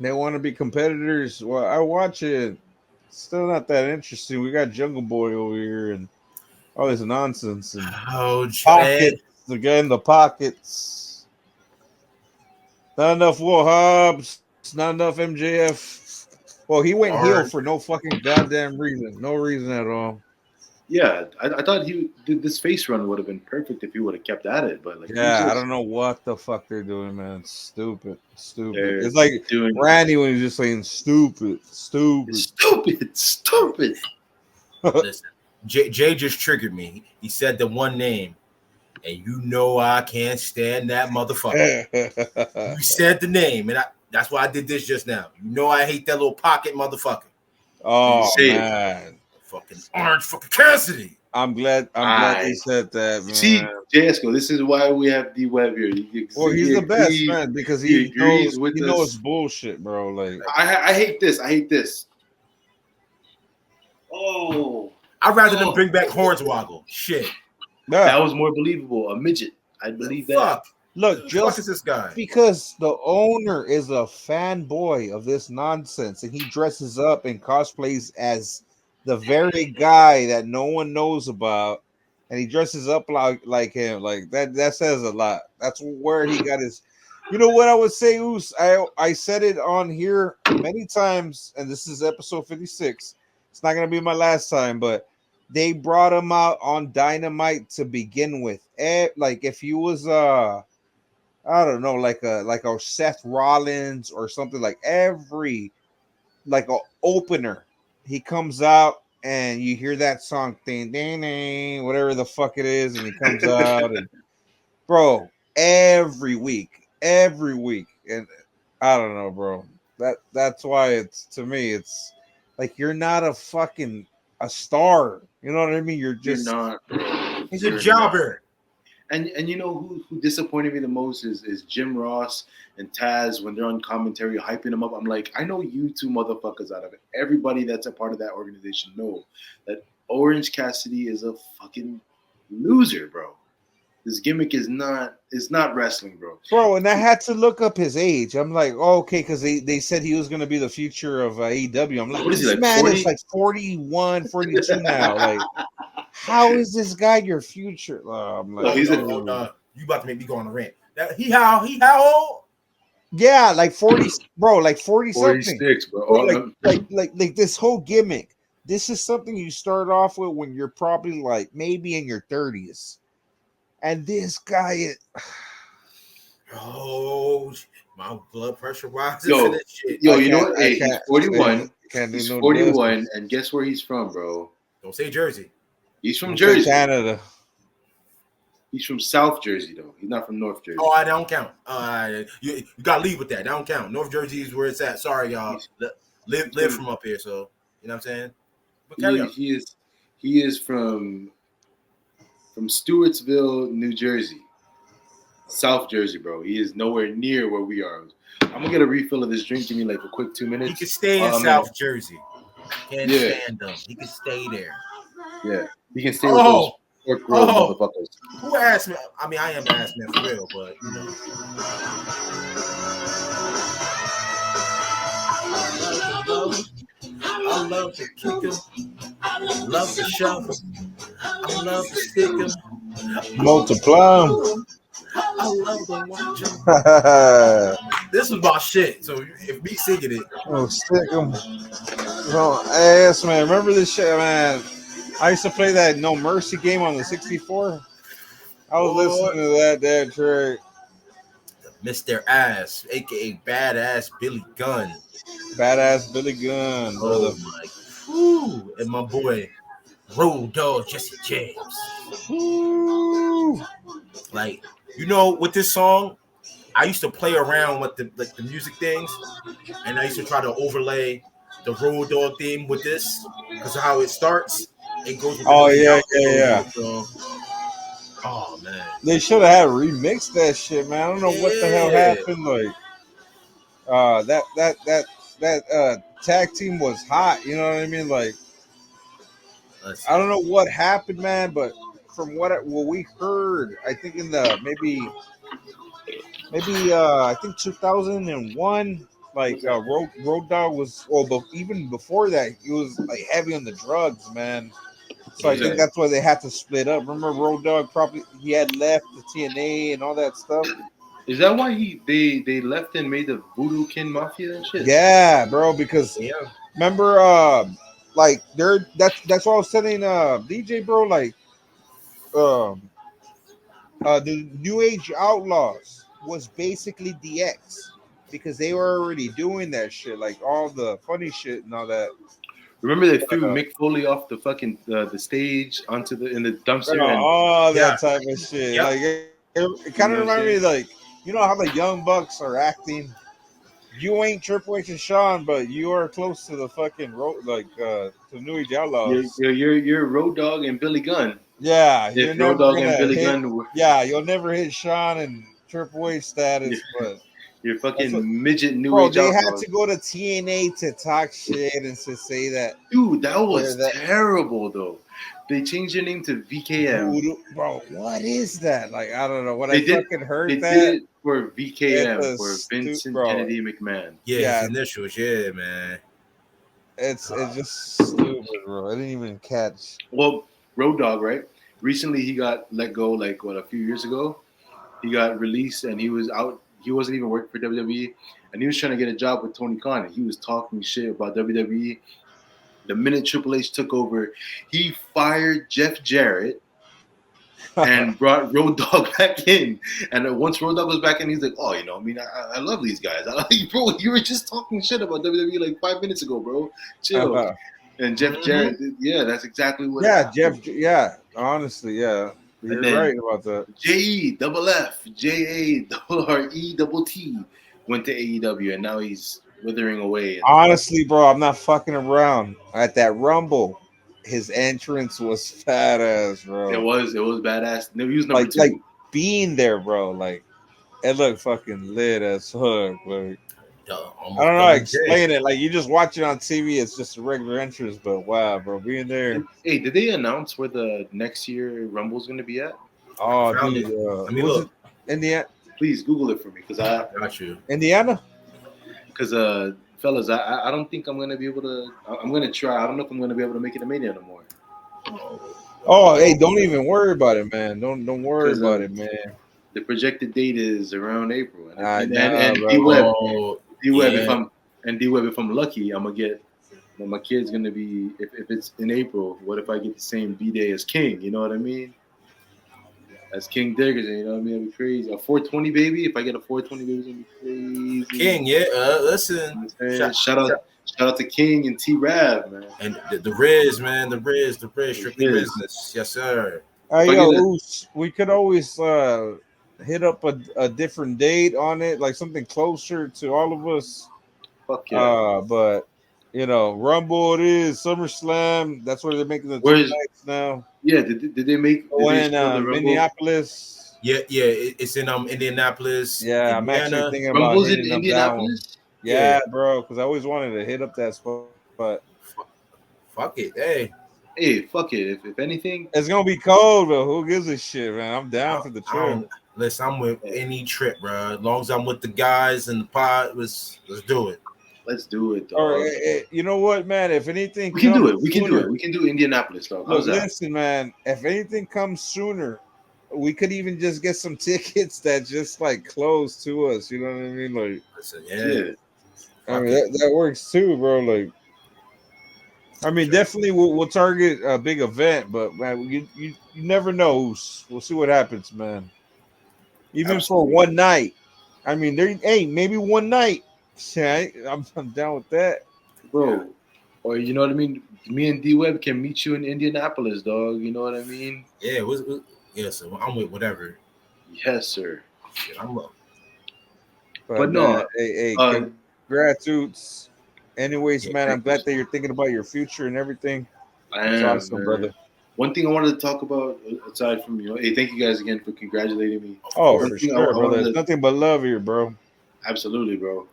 Speaker 3: they want to be competitors. Well, I watch it. Still not that interesting. We got Jungle Boy over here and all this nonsense and pockets again. The pockets. Not enough Will Hobbs. Not enough MJF. Well, he went heel for no fucking goddamn reason. No reason at all.
Speaker 4: Yeah, I thought this face run would have been perfect if he would have kept at it. But
Speaker 3: I don't know what the fuck they're doing, man. It's stupid. It's like Randy when he's just saying stupid.
Speaker 2: Listen, Jay just triggered me. He said the one name. And you know I can't stand that motherfucker. You said the name, and that's why I did this just now. You know I hate that little pocket motherfucker.
Speaker 3: Oh man,
Speaker 2: fucking Orange fucking Cassidy.
Speaker 3: I'm glad he said that, man.
Speaker 4: See, Jesco, this is why we have D Web here.
Speaker 3: He's the best, man, because he knows bullshit, bro. Like
Speaker 4: I hate this. Oh,
Speaker 2: I'd rather than bring back Hornswoggle. Shit.
Speaker 4: That was more believable. A midget. I believe that.
Speaker 3: Look,
Speaker 2: Who the fuck is
Speaker 3: just
Speaker 2: this guy?
Speaker 3: because the owner is a fanboy of this nonsense and he dresses up and cosplays as the very guy that no one knows about, and he dresses up like him, like that says a lot. That's where he got his. You know what I would say, Oos? I said it on here many times, and this is episode 56. It's not gonna be my last time, but they brought him out on Dynamite to begin with. Like if he was I don't know, like a Seth Rollins or something, like every like a opener, he comes out and you hear that song ding ding ding, whatever the fuck it is, and he comes out and bro, every week, and I don't know, bro. That's why it's to me, it's like you're not a fucking a star. You know what I mean? You're
Speaker 4: You're
Speaker 3: just
Speaker 4: not, bro.
Speaker 2: He's a
Speaker 4: You're not.
Speaker 2: jobber.
Speaker 4: And you know who disappointed me the most is Jim Ross and Taz when they're on commentary hyping them up. I'm like, I know you two motherfuckers out of it. Everybody that's a part of that organization know that Orange Cassidy is a fucking loser, bro. This gimmick is not wrestling, bro.
Speaker 3: Bro, and I had to look up his age. I'm like, oh, okay, because they said he was going to be the future of AEW. I'm like,
Speaker 4: What is he,
Speaker 3: this
Speaker 4: like
Speaker 3: man
Speaker 4: 40?
Speaker 3: is like 41, 42 now. Like, how is this guy your future? I'm like,
Speaker 4: he's a-
Speaker 2: you about to make me go on a rant. He how old?
Speaker 3: yeah, like 40, bro, like 40 something.
Speaker 4: 46, bro.
Speaker 3: Bro, like this whole gimmick. This is something you start off with when you're probably like maybe in your 30s. And this guy is.
Speaker 2: Oh, my blood pressure rises
Speaker 4: Yo,
Speaker 2: to this shit.
Speaker 4: yo, you know what? Hey, he's 41.
Speaker 3: Can't do
Speaker 4: He's
Speaker 3: no
Speaker 4: 41,
Speaker 3: justice.
Speaker 4: and guess where he's from, bro?
Speaker 2: Don't say Jersey.
Speaker 4: He's from
Speaker 3: Don't
Speaker 4: Jersey.
Speaker 3: say Canada.
Speaker 4: He's from South Jersey, though. He's not from North Jersey.
Speaker 2: Oh, I don't count. You gotta leave with that. That don't count. North Jersey is where it's at. Sorry, y'all. Live from up here, so you know what I'm saying. But carry on.
Speaker 4: He is from Stewartsville, New Jersey, South Jersey, bro. He is nowhere near where we are. I'm gonna get a refill of this drink. Give me like a quick 2 minutes.
Speaker 2: He can stay in South Jersey. Can't stand them. He can stay there.
Speaker 4: Yeah, he can stay with those pork roll motherfuckers.
Speaker 2: Who asked me? I mean, I am asking that for real, but you know. I love to kick him. I love to shove him. I love to stick him.
Speaker 3: Multiply.
Speaker 2: I love to watch him. This was my shit. So if me singing it,
Speaker 3: oh, stick him. Oh, ass man, remember this shit, man? I used to play that No Mercy game on the 64. I was listening to that track.
Speaker 2: Mr. Ass, aka Badass Billy Gunn.
Speaker 3: Badass Billy Gunn, brother.
Speaker 2: Oh my. Woo. And my boy Road Dog Jesse James.
Speaker 3: Woo.
Speaker 2: Like, you know, with this song, I used to play around with the music things, and I used to try to overlay the Road Dog theme with this because of how it starts. It goes with
Speaker 3: yeah.
Speaker 2: So, oh man,
Speaker 3: they should have had remixed that shit, man. I don't know what the hell happened. Like, that tag team was hot. You know what I mean? Like, I don't know what happened, man, but from what we heard, I think in the maybe I think 2001, like Road Dogg was, but even before that, he was like heavy on the drugs, man. So I think that's why they had to split up. Remember, Road Dogg probably he had left the TNA and all that stuff.
Speaker 4: Is that why they left and made the Voodoo Kin Mafia and shit?
Speaker 3: Yeah, bro. Because remember, like that's what I was telling DJ, bro. Like, the New Age Outlaws was basically DX because they were already doing that shit, like all the funny shit and all that.
Speaker 4: Remember they threw Mick Foley off the fucking the stage in the dumpster and
Speaker 3: all that type of shit. Yep. Like it kind of reminded me, like, you know how the Young Bucks are acting. You ain't Triple H and Shawn, but you are close to the fucking to New Age Outlaws.
Speaker 4: You're Road Dogg and Billy Gunn.
Speaker 3: Yeah,
Speaker 4: if Road Dogg and Billy Gunn.
Speaker 3: Yeah, you'll never hit Shawn and Triple H status, but
Speaker 4: You're fucking midget new
Speaker 3: bro.
Speaker 4: age
Speaker 3: They had
Speaker 4: outlaws.
Speaker 3: to go to TNA to talk shit and to say that.
Speaker 4: Dude, that was terrible though. They changed their name to VKM.
Speaker 3: Voodoo. Bro, what is that? Like, I don't know. When
Speaker 4: They
Speaker 3: I
Speaker 4: did,
Speaker 3: fucking heard
Speaker 4: they
Speaker 3: that,
Speaker 4: did it for
Speaker 3: it's
Speaker 4: VKM, for Vincent
Speaker 3: bro.
Speaker 4: Kennedy McMahon.
Speaker 2: Yeah, his initials. Yeah, man.
Speaker 3: It's just stupid, bro. I didn't even catch.
Speaker 4: Well, Road Dogg, right? Recently, he got let go. Like what, a few years ago, he got released, and he was out. He wasn't even working for WWE, and he was trying to get a job with Tony Khan. And he was talking shit about WWE. The minute Triple H took over, he fired Jeff Jarrett and brought Road Dogg back in. And once Road Dogg was back in, he's like, "Oh, I mean, I love these guys. Bro, you were just talking shit about WWE like 5 minutes ago, bro. Chill." And Jeff Jarrett, yeah, that's exactly what.
Speaker 3: Yeah, happened. Jeff. Yeah, honestly, yeah, you're right about that.
Speaker 4: JEFFJARRETT went to AEW, and now he's withering away.
Speaker 3: Honestly, bro, I'm not fucking around. At that Rumble, his entrance was fat ass, bro.
Speaker 4: It was badass. No, he was number 2.
Speaker 3: Like being there, bro. Like it looked fucking lit as fuck. Like I don't know how to explain it. Like you just watch it on TV, it's just a regular entrance, but wow, bro, being there.
Speaker 4: Hey, did they announce where the next year Rumble's gonna be at?
Speaker 3: Oh, dude,
Speaker 2: let me look.
Speaker 3: Indiana.
Speaker 4: Please Google it for me, because I
Speaker 2: got you.
Speaker 3: Indiana.
Speaker 4: Because fellas, I don't think I'm gonna be able to. I'm gonna try. I don't know if I'm gonna be able to make it to Mania no more.
Speaker 3: Oh, hey, don't even worry about it, man. Don't worry about it, man.
Speaker 4: The projected date is around April, and D-Web, if I'm lucky, I'm gonna get. My kid's gonna be, if it's in April. What if I get the same B-Day as King? You know what I mean? As King Diggers, you know what I mean? It'd be crazy. A 420 baby. If I get a 420 baby, it's gonna be crazy.
Speaker 2: King, yeah. Listen,
Speaker 4: shout out to King and T-Rav, man.
Speaker 2: And the Riz, man. The Riz, strictly business. Yes, sir.
Speaker 3: We could always hit up a different date on it, like something closer to all of us.
Speaker 4: Fuck yeah.
Speaker 3: But Rumble it is, SummerSlam. That's where they're making the 2 nights now.
Speaker 4: Yeah, did they make
Speaker 3: in Minneapolis?
Speaker 2: Yeah, it's in Indianapolis.
Speaker 3: Yeah,
Speaker 2: Indiana.
Speaker 3: I'm actually thinking
Speaker 4: Rumble's
Speaker 3: about hitting
Speaker 4: in Indianapolis.
Speaker 3: Yeah, bro, because I always wanted to hit up that spot. But
Speaker 2: fuck it,
Speaker 4: hey, fuck it. If anything,
Speaker 3: it's gonna be cold, but who gives a shit, man? I'm down for the trip.
Speaker 2: Listen, I'm with any trip, bro. As long as I'm with the guys and the pod, let's do it.
Speaker 4: Let's do it, dog.
Speaker 3: Or, you know what, man? If anything,
Speaker 4: we can do it. We can do it. We can do Indianapolis, dog. How's that?
Speaker 3: Listen, man. If anything comes sooner, we could even just get some tickets that just like close to us. You know what I mean? Like,
Speaker 2: listen, yeah.
Speaker 3: I mean that works too, bro. Like, I mean, definitely we'll target a big event, but man, you never know. We'll see what happens, man. Even for one night. I mean, maybe one night. Yeah, I'm down with that,
Speaker 4: bro. Or you know what I mean? Me and D-Web can meet you in Indianapolis, dog. You know what I mean?
Speaker 2: Yeah, so I'm with whatever.
Speaker 4: Yes, sir.
Speaker 2: Yeah, I'm up.
Speaker 3: But no, gratitudes. Anyways, man, I'm glad that you're thinking about your future and everything. That's awesome, brother.
Speaker 4: One thing I wanted to talk about, aside from hey, thank you guys again for congratulating me.
Speaker 3: Oh, for sure, brother. There's nothing but love here, bro.
Speaker 4: Absolutely, bro.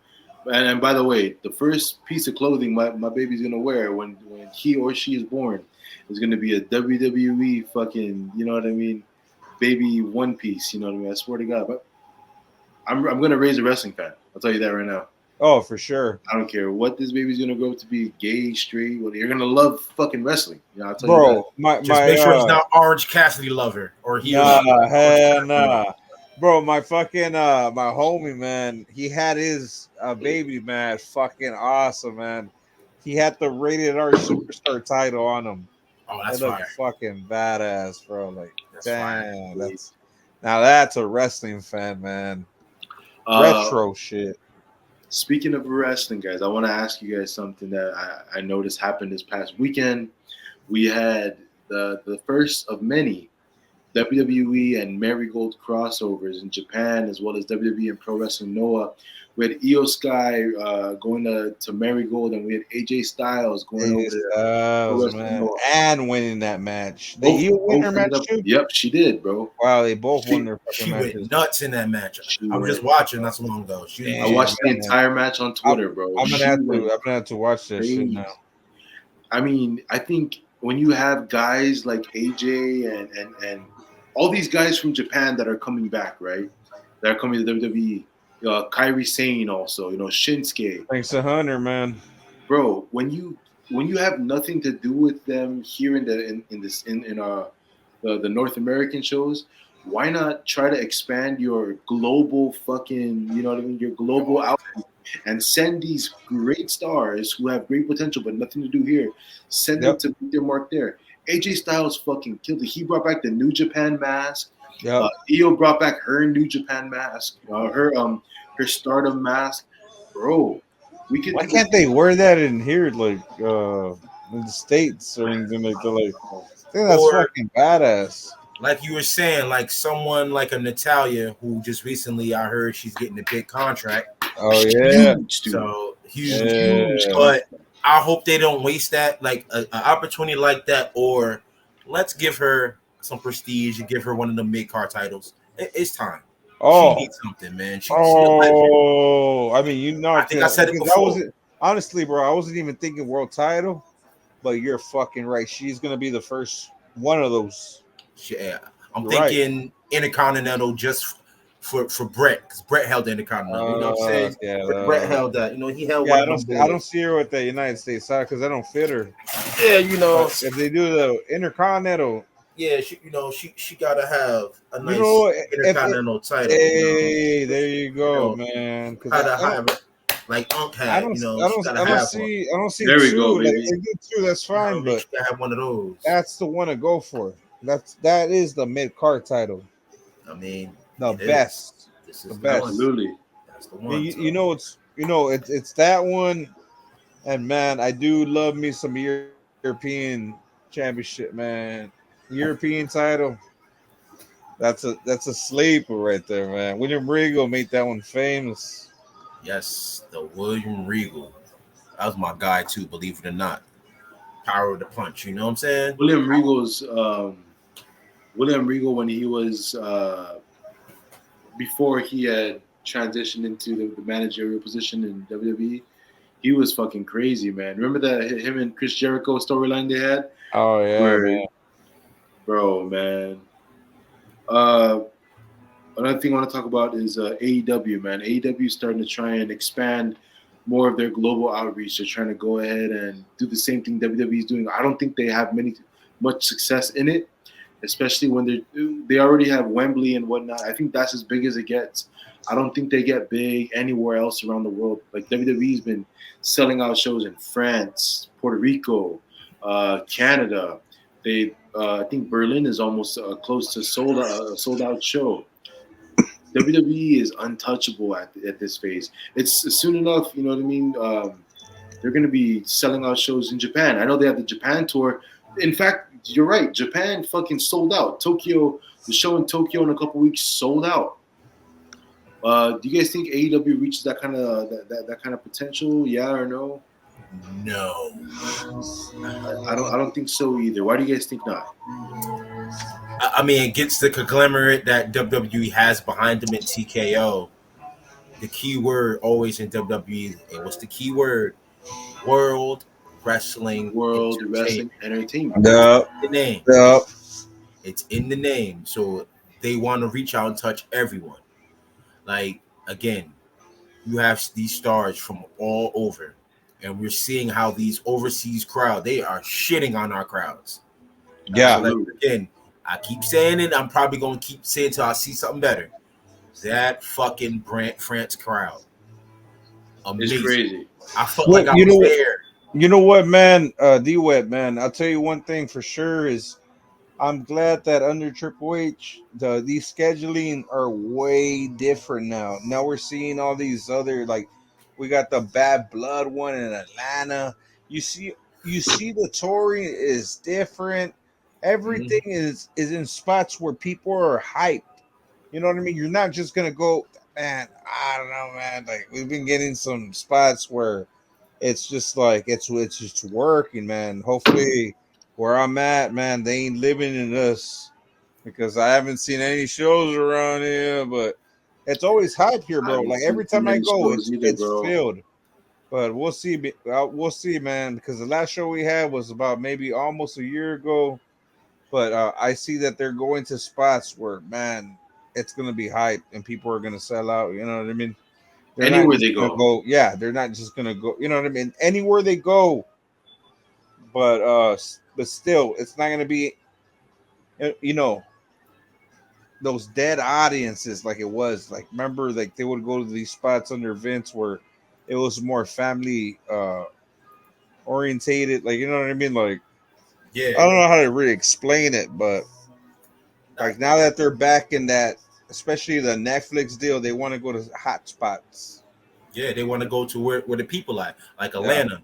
Speaker 4: And by the way, the first piece of clothing my baby's gonna wear when he or she is born is gonna be a WWE fucking, you know what I mean, baby one piece. You know what I mean? I swear to God, but I'm gonna raise a wrestling fan. I'll tell you that right now.
Speaker 3: Oh, for sure.
Speaker 4: I don't care what this baby's gonna grow up to be, gay, straight. Well, you're gonna love fucking wrestling. You know, I'll tell you that.
Speaker 2: Just make sure he's not Orange Cassidy lover or he.
Speaker 3: Nah. Bro, my fucking my homie, man, he had his baby, man, fucking awesome, man. He had the Rated R Superstar title on him.
Speaker 2: Oh, that's fire.
Speaker 3: Fucking badass, bro. Like, damn, that's a wrestling fan, man. Retro shit.
Speaker 4: Speaking of wrestling, guys, I want to ask you guys something that I noticed happened this past weekend. We had the first of many WWE and Marigold crossovers in Japan, as well as WWE and Pro Wrestling Noah. We had Io Sky going to Marigold, and we had AJ Styles going over
Speaker 3: AJ
Speaker 4: to Pro
Speaker 3: Styles,
Speaker 4: Wrestling
Speaker 3: man,
Speaker 4: Noah.
Speaker 3: and winning that match. They Io win her match too.
Speaker 4: Yep, she did, bro.
Speaker 3: Wow, they both won their fucking
Speaker 2: She
Speaker 3: matches.
Speaker 2: went nuts in that match. I was just watching not so long ago.
Speaker 4: I watched the entire match on Twitter, bro.
Speaker 3: I'm gonna have to watch this shit now.
Speaker 4: I mean, I think when you have guys like AJ and all these guys from Japan that are coming back, right? That are coming to WWE. Kairi Sane also, Shinsuke.
Speaker 3: Thanks to Hunter, man.
Speaker 4: Bro, when you have nothing to do with them here in the North American shows, why not try to expand your global fucking, your global outreach and send these great stars who have great potential but nothing to do here, send them to make their mark there. AJ Styles fucking killed it. He brought back the New Japan mask. Io brought back her New Japan mask, her Stardom mask, bro.
Speaker 3: Why can't they wear that in here, like in the States or anything like that? Like, I think that's fucking badass.
Speaker 2: Like you were saying, like someone like a Natalia who just recently I heard she's getting a big contract.
Speaker 3: Oh yeah,
Speaker 2: so huge. But I hope they don't waste that, like an opportunity like that, or let's give her some prestige and give her one of the mid-card titles. It's time. She needs something, man.
Speaker 3: I mean,
Speaker 2: I think I said it before.
Speaker 3: Honestly, bro, I wasn't even thinking world title, but you're fucking right. She's gonna be the first one of those.
Speaker 2: Yeah, I'm thinking Intercontinental just for Brett, because Brett held the Intercontinental. You know what I'm saying? Brett held that. He held one of them.
Speaker 3: I don't see her with the United States side because I don't fit her.
Speaker 2: Yeah,
Speaker 3: But if they do the Intercontinental.
Speaker 2: Yeah, she gotta have a nice Intercontinental title.
Speaker 3: Hey, there you go, man.
Speaker 2: Gotta have it like Unk had.
Speaker 3: I don't see
Speaker 4: there we
Speaker 3: two.
Speaker 4: Go,
Speaker 3: like, if they do two, that's fine. But
Speaker 2: you have one of those.
Speaker 3: That's the one to go for. That is the mid card title.
Speaker 2: I mean,
Speaker 3: the best.
Speaker 2: This is
Speaker 3: the best.
Speaker 4: Absolutely.
Speaker 2: That's the one.
Speaker 3: It's that one. And man, I do love me some European championship, man. European title. That's a sleeper right there, man. William Regal made that one famous.
Speaker 2: Yes, the William Regal. That was my guy too, believe it or not. Power of the punch, you know what I'm saying?
Speaker 4: William Regal when he was before he had transitioned into the managerial position in WWE, he was fucking crazy, man. Remember that him and Chris Jericho storyline they had?
Speaker 3: Oh yeah, man.
Speaker 4: Bro, man. Another thing I want to talk about is AEW, man. AEW is starting to try and expand more of their global outreach. They're trying to go ahead and do the same thing WWE is doing. I don't think they have much success in it, especially when they already have Wembley and whatnot. I think that's as big as it gets. I don't think they get big anywhere else around the world. Like WWE's been selling out shows in France, Puerto Rico, Canada. I think Berlin is almost close to a sold out show. WWE is untouchable at this phase. It's soon enough, you know what I mean? They're going to be selling out shows in Japan. I know they have the Japan tour. In fact, you're right. Japan fucking sold out. Tokyo, the show in Tokyo in a couple weeks sold out. Do you guys think AEW reaches that kind of potential? Yeah or no?
Speaker 2: No.
Speaker 4: I don't think so either. Why do you guys think not?
Speaker 2: I mean, against the conglomerate that WWE has behind them in TKO, the key word always in WWE, and what's the key word? World Wrestling
Speaker 4: Entertainment.
Speaker 2: The name.
Speaker 3: Yep.
Speaker 2: It's in the name. So they want to reach out and touch everyone. Like, again, you have these stars from all over, and we're seeing how these overseas crowd, they are shitting on our crowds.
Speaker 3: Yeah.
Speaker 2: Like, again, I keep saying it. I'm probably going to keep saying it till I see something better. That fucking France crowd. Amazing.
Speaker 4: It's crazy.
Speaker 2: I felt like I was there.
Speaker 3: You know what, man? D-Wet, man. I'll tell you one thing for sure is I'm glad that under Triple H, these scheduling are way different now. Now we're seeing all these other, like, we got the Bad Blood one in Atlanta. You see the touring is different. Everything is in spots where people are hyped. You know what I mean? You're not just gonna go, man. I don't know, man. Like we've been getting some spots where it's just like it's just working, man. Hopefully, where I'm at, man, they ain't living in us because I haven't seen any shows around here. But it's always hype here,
Speaker 4: I
Speaker 3: bro.
Speaker 4: haven't
Speaker 3: Like
Speaker 4: seen
Speaker 3: every
Speaker 4: too
Speaker 3: time I
Speaker 4: many
Speaker 3: go,
Speaker 4: shows either,
Speaker 3: it's
Speaker 4: bro.
Speaker 3: filled. But we'll see. We'll see, man. Because the last show we had was about maybe almost a year ago. But I see that they're going to spots where, man, it's gonna be hype and people are gonna sell out. You know what I mean? They're not
Speaker 4: Anywhere
Speaker 3: just
Speaker 4: they
Speaker 3: gonna
Speaker 4: go.
Speaker 3: go. Yeah, they're not just gonna go. You know what I mean? Anywhere they go, but still, it's not gonna be. You know, those dead audiences like it was. Like remember, like they would go to these spots under events where it was more family orientated. Like you know what I mean? Like
Speaker 2: Yeah.
Speaker 3: I don't know how to really explain it, but
Speaker 2: That,
Speaker 3: like now that they're back in that, especially the Netflix deal, they want to go to hot spots.
Speaker 2: yeah, they want to go to where the people at, like
Speaker 3: Yeah,
Speaker 2: Atlanta,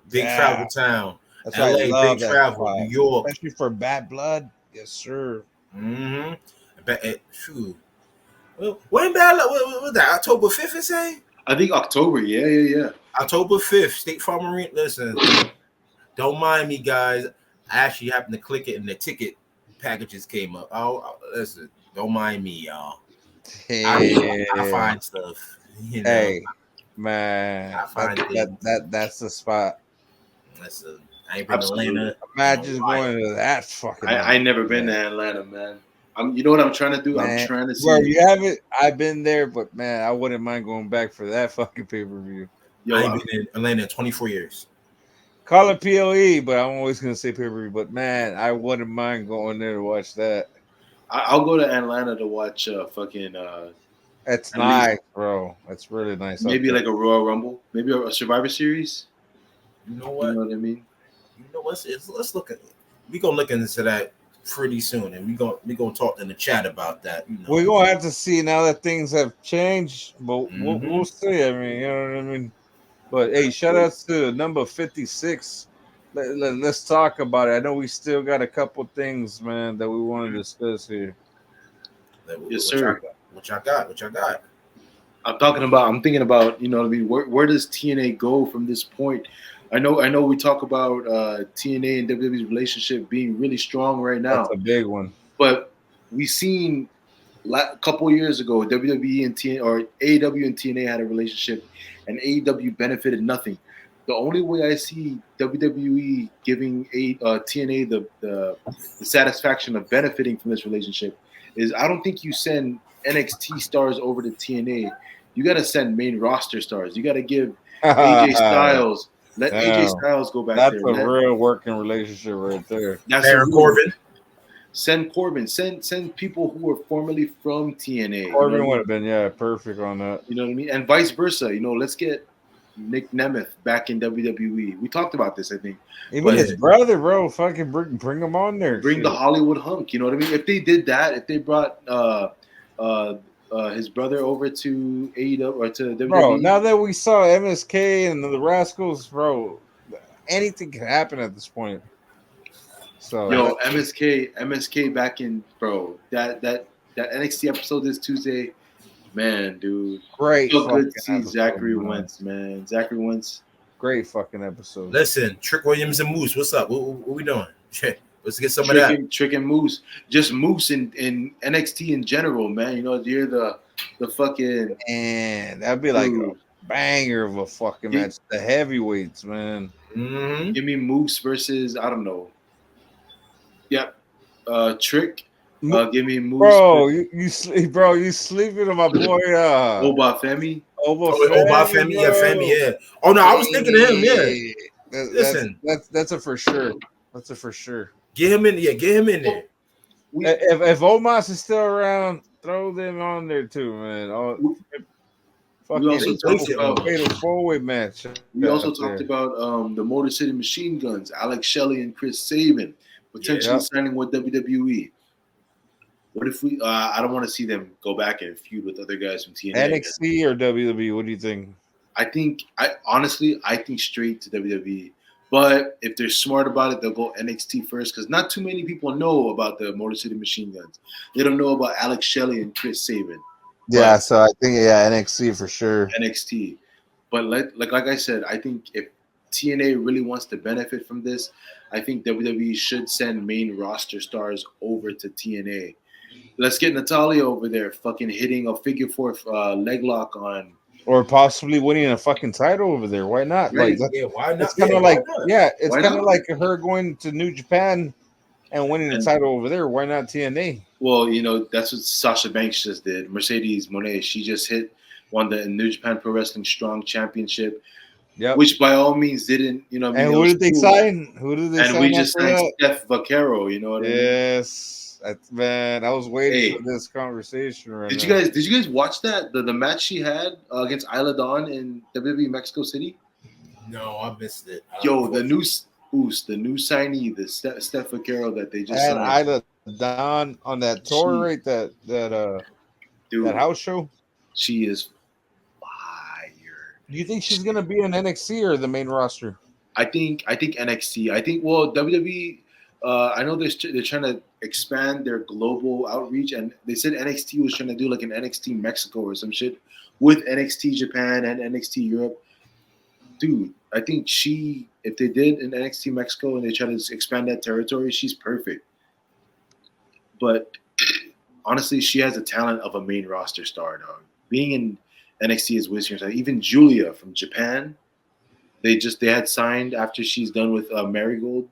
Speaker 2: big
Speaker 3: yeah.
Speaker 2: travel town.
Speaker 3: That's why I
Speaker 2: LA, big
Speaker 3: love that
Speaker 2: travel. New
Speaker 3: spot,
Speaker 2: York.
Speaker 3: especially for Bad Blood. Yes, sir.
Speaker 2: Mm-hmm. Shoot. Well, when bad luck? What that? October 5th, it say?
Speaker 4: I think October. Yeah.
Speaker 2: October 5th, State Farm Marine. Listen, don't mind me, guys. I actually happened to click it and the ticket packages came up. Listen, don't mind me, y'all. I
Speaker 3: Hey,
Speaker 2: find stuff,
Speaker 3: hey, man,
Speaker 2: I find things.
Speaker 3: that's the spot.
Speaker 2: Listen, I ain't been to
Speaker 4: Absolutely.
Speaker 2: Atlanta in a
Speaker 3: Imagine
Speaker 2: while.
Speaker 3: going to that fucking
Speaker 4: I
Speaker 3: event,
Speaker 4: never been
Speaker 3: man.
Speaker 4: to Atlanta, man. You know what I'm trying to do? I'm
Speaker 3: Man,
Speaker 4: trying to
Speaker 3: bro,
Speaker 4: see.
Speaker 3: you haven't. I've been there, but man, I wouldn't mind going back for that fucking pay per view.
Speaker 2: I
Speaker 4: Yo,
Speaker 2: ain't been in Atlanta in 24 years.
Speaker 3: Call it PLE, but I'm always gonna say pay per view. But man, I wouldn't mind going there to watch that.
Speaker 4: I'll go to Atlanta to watch fucking
Speaker 3: It's
Speaker 4: at least
Speaker 3: nice, bro. It's really nice up
Speaker 4: maybe
Speaker 3: there.
Speaker 4: like a Royal Rumble, maybe a Survivor Series.
Speaker 2: You know
Speaker 4: You
Speaker 2: what?
Speaker 4: know what I mean?
Speaker 2: You know what? Let's look at it. We gonna look into that pretty soon, and we gonna talk in the chat about that.
Speaker 3: We're gonna have to see now that things have changed, but
Speaker 2: Mm-hmm.
Speaker 3: we'll see. I mean, you know what I mean. But hey, shout outs to number 56. Let's talk about it. I know we still got a couple things, man, that we want to discuss here.
Speaker 4: Yes,
Speaker 2: What y'all
Speaker 4: sir.
Speaker 2: got? What y'all got? What y'all got?
Speaker 4: I'm thinking about, you know what I mean, where does TNA go from this point? I know we talk about TNA and WWE's relationship being really strong right
Speaker 3: That's
Speaker 4: now,
Speaker 3: a big one.
Speaker 4: but we seen a couple of years ago WWE and TNA or AEW and TNA had a relationship, and AEW benefited nothing. The only way I see WWE giving TNA the satisfaction of benefiting from this relationship is I don't think you send NXT stars over to TNA. You got to send main roster stars. You got to give AJ Styles, let AJ
Speaker 3: Damn,
Speaker 4: Styles go back
Speaker 3: that's
Speaker 4: there.
Speaker 3: a real working relationship right there.
Speaker 4: That's a
Speaker 2: Baron
Speaker 4: real.
Speaker 2: Corbin.
Speaker 4: Send Corbin. Send people who are formerly from TNA. You know what I
Speaker 3: Corbin would
Speaker 4: mean?
Speaker 3: have been perfect on that.
Speaker 4: You know what I mean? And vice versa. You know, let's get Nick Nemeth back in WWE. We talked about this, I think.
Speaker 3: Even
Speaker 4: But
Speaker 3: his brother, bro, fucking bring him on there.
Speaker 4: bring the
Speaker 3: Shit.
Speaker 4: Hollywood hunk. You know what I mean? If they did that, if they brought his brother over to AEW or to
Speaker 3: Bro,
Speaker 4: WWE,
Speaker 3: now that we saw MSK and the Rascals, bro, anything can happen at this point. So
Speaker 4: yo, MSK back in, bro. That NXT episode this Tuesday, man, dude.
Speaker 3: great
Speaker 4: So
Speaker 3: fucking
Speaker 4: good to see
Speaker 3: episode,
Speaker 4: Zachary
Speaker 3: man.
Speaker 4: Wentz, man. Zachary Wentz.
Speaker 3: Great fucking episode.
Speaker 2: Listen, Trick Williams and Moose. What's up? What we doing? Let's get some of that.
Speaker 4: Trick and Moose, just Moose in NXT in general, man. You know, you're the fucking
Speaker 3: And that'd be like a banger of a fucking match. The heavyweights, man.
Speaker 2: Mm-hmm.
Speaker 4: give me Moose versus I don't know. Yep, Trick. Give me Moose.
Speaker 3: Bro, you sleeping on my boy
Speaker 4: Oba Femi.
Speaker 2: Bob Femi, yeah, Femi, yeah. Oh no, I was thinking of him, yeah. Listen,
Speaker 3: That's a for sure. That's a for sure.
Speaker 2: get him in, yeah, get him in there.
Speaker 3: If Omos is still around, throw them on there too, man.
Speaker 4: We also talked about
Speaker 3: fatal four-way match.
Speaker 4: We also talked about the Motor City Machine Guns, Alex Shelley and Chris Sabin, potentially signing with WWE. What if we? I don't want to see them go back and feud with other guys from TNA.
Speaker 3: NXT or WWE? What do you think?
Speaker 4: I honestly think straight to WWE. But if they're smart about it, they'll go NXT first because not too many people know about the Motor City Machine Guns. They don't know about Alex Shelley and Chris Sabin.
Speaker 3: Yeah, so I think NXT for sure.
Speaker 4: NXT, but like I said, I think if TNA really wants to benefit from this, I think WWE should send main roster stars over to TNA. Let's get Natalia over there, fucking hitting a figure four leg lock on,
Speaker 3: or possibly winning a fucking title over there. Why not?
Speaker 4: Right.
Speaker 3: Like,
Speaker 2: why not?
Speaker 3: It's kind of like, it's
Speaker 4: Why
Speaker 3: kind of
Speaker 4: not?
Speaker 3: like her going to New Japan and winning the title over there. Why not TNA?
Speaker 4: Well, that's what Sasha Banks just did. Mercedes Moné, she just won the New Japan Pro Wrestling Strong Championship.
Speaker 3: Yeah.
Speaker 4: Which by all means didn't,
Speaker 3: And who did they sign?
Speaker 4: And we just signed Steph Vaquero, you know what I mean?
Speaker 3: Yes. Man, I was waiting for this conversation right now.
Speaker 4: Did you guys watch that? The match she had against Isla Dawn in WWE Mexico City?
Speaker 2: No, I missed it.
Speaker 4: Yo, the new signee, the Steph Vaquero that they just
Speaker 3: and
Speaker 4: signed.
Speaker 3: Isla Dawn on that tour, right? That house show.
Speaker 4: She is fire.
Speaker 3: Do you think she's gonna be in NXT or the main roster?
Speaker 4: I think NXT. I think WWE. I know they're trying to expand their global outreach, and they said NXT was trying to do like an NXT Mexico or some shit with NXT Japan and NXT Europe. Dude, I think if they did an NXT Mexico and they try to expand that territory, she's perfect. But honestly, she has the talent of a main roster star, dog. Being in NXT is wasting her time. Even Julia from Japan, they had signed after she's done with Marigold,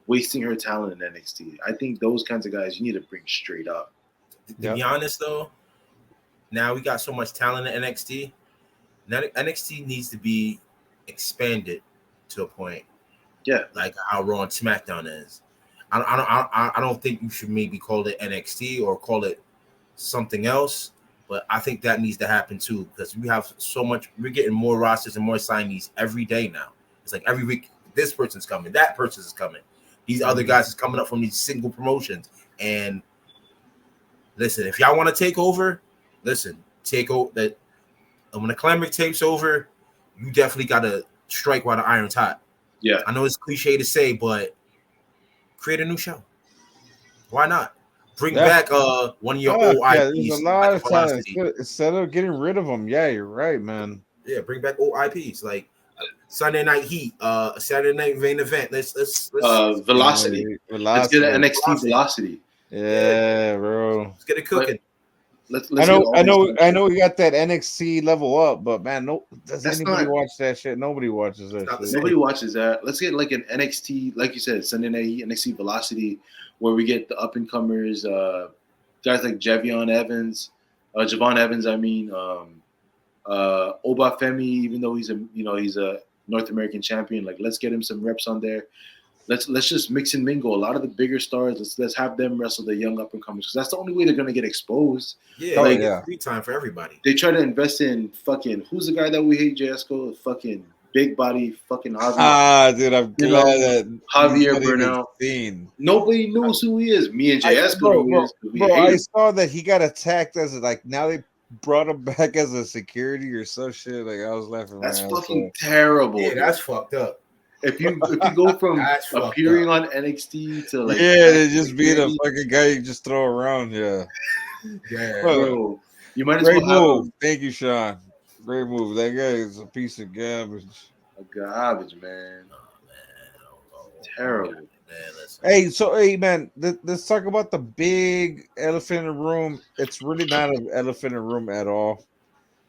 Speaker 4: wasting her talent in NXT. I think those kinds of guys you need to bring straight up.
Speaker 2: To be honest, though, now we got so much talent in NXT. Now NXT needs to be expanded to a point.
Speaker 4: Yeah,
Speaker 2: like how Raw and SmackDown is. I don't think you should maybe call it NXT or call it something else. But I think that needs to happen too because we have so much. We're getting more rosters and more signees every day now. It's like every week, this person's coming, that person's coming. These other guys is coming up from these single promotions. And listen, if y'all want to take over, take over. That when the Climate takes over, you definitely got to strike while the iron's hot.
Speaker 4: Yeah,
Speaker 2: I know it's cliche to say, but create a new show. Why not? Bring back one of your old IPs.
Speaker 3: There's a lot of talent. Instead of getting rid of them, yeah, you're right, man.
Speaker 2: Yeah, bring back old IPs like Sunday Night Heat, Saturday Night Main Event. Let's
Speaker 4: Velocity. Let's get an NXT Velocity.
Speaker 3: Yeah, bro.
Speaker 2: Let's get it cooking.
Speaker 3: I know. We got that NXT level up, but man, does anybody watch that shit? Nobody watches that shit.
Speaker 4: Nobody watches that. Let's get like an NXT, like you said, Sunday Night Heat, NXT Velocity, where we get the up and comers, guys like Javon Evans, I mean, Obafemi, even though he's a North American champion. Like, let's get him some reps on there. Let's just mix and mingle. A lot of the bigger stars, let's have them wrestle the young up and comers because that's the only way they're gonna get exposed.
Speaker 2: Yeah, free time for everybody.
Speaker 4: They try to invest in fucking who's the guy that we hate, JSCO? Fucking big body, fucking Javier.
Speaker 3: Dude, I'm glad that
Speaker 4: Javier Bernal. Nobody knows who he is. Me and JSCO.
Speaker 3: Bro, I saw that he got attacked as now they brought him back as a security or some shit. Like I was laughing.
Speaker 4: That's fucking terrible.
Speaker 2: Yeah, that's fucked up.
Speaker 4: If you go from appearing on NXT to like
Speaker 3: to just being a fucking guy you just throw around, yeah.
Speaker 4: Bro, you might as
Speaker 3: well
Speaker 4: move.
Speaker 3: Thank you, Sean. Great move. That guy is a piece of garbage.
Speaker 4: Man. Terrible.
Speaker 3: Man, let's talk about the big elephant in the room. It's really not an elephant in the room at all.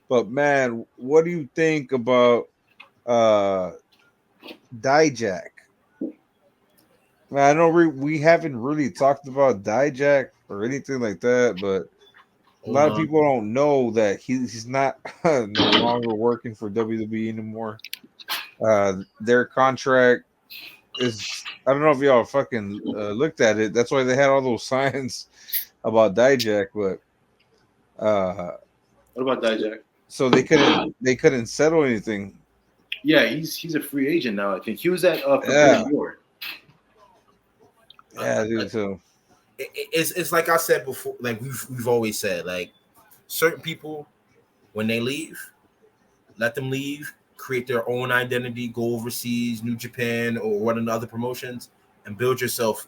Speaker 3: But man, what do you think about Dijak? I know we haven't really talked about Dijak or anything like that, but a lot of people don't know that he's not no longer working for WWE anymore. Their contract is, I don't know if y'all fucking looked at it. That's why they had all those signs about Dijak, but
Speaker 4: what about Dijak?
Speaker 3: So they couldn't settle anything.
Speaker 4: Yeah, he's a free agent now. I think he was at Forbidden Door.
Speaker 3: Yeah, dude. So
Speaker 2: it's like I said before. Like we've always said, like certain people when they leave, let them leave create their own identity, go overseas, New Japan, or one of the other promotions, and build yourself.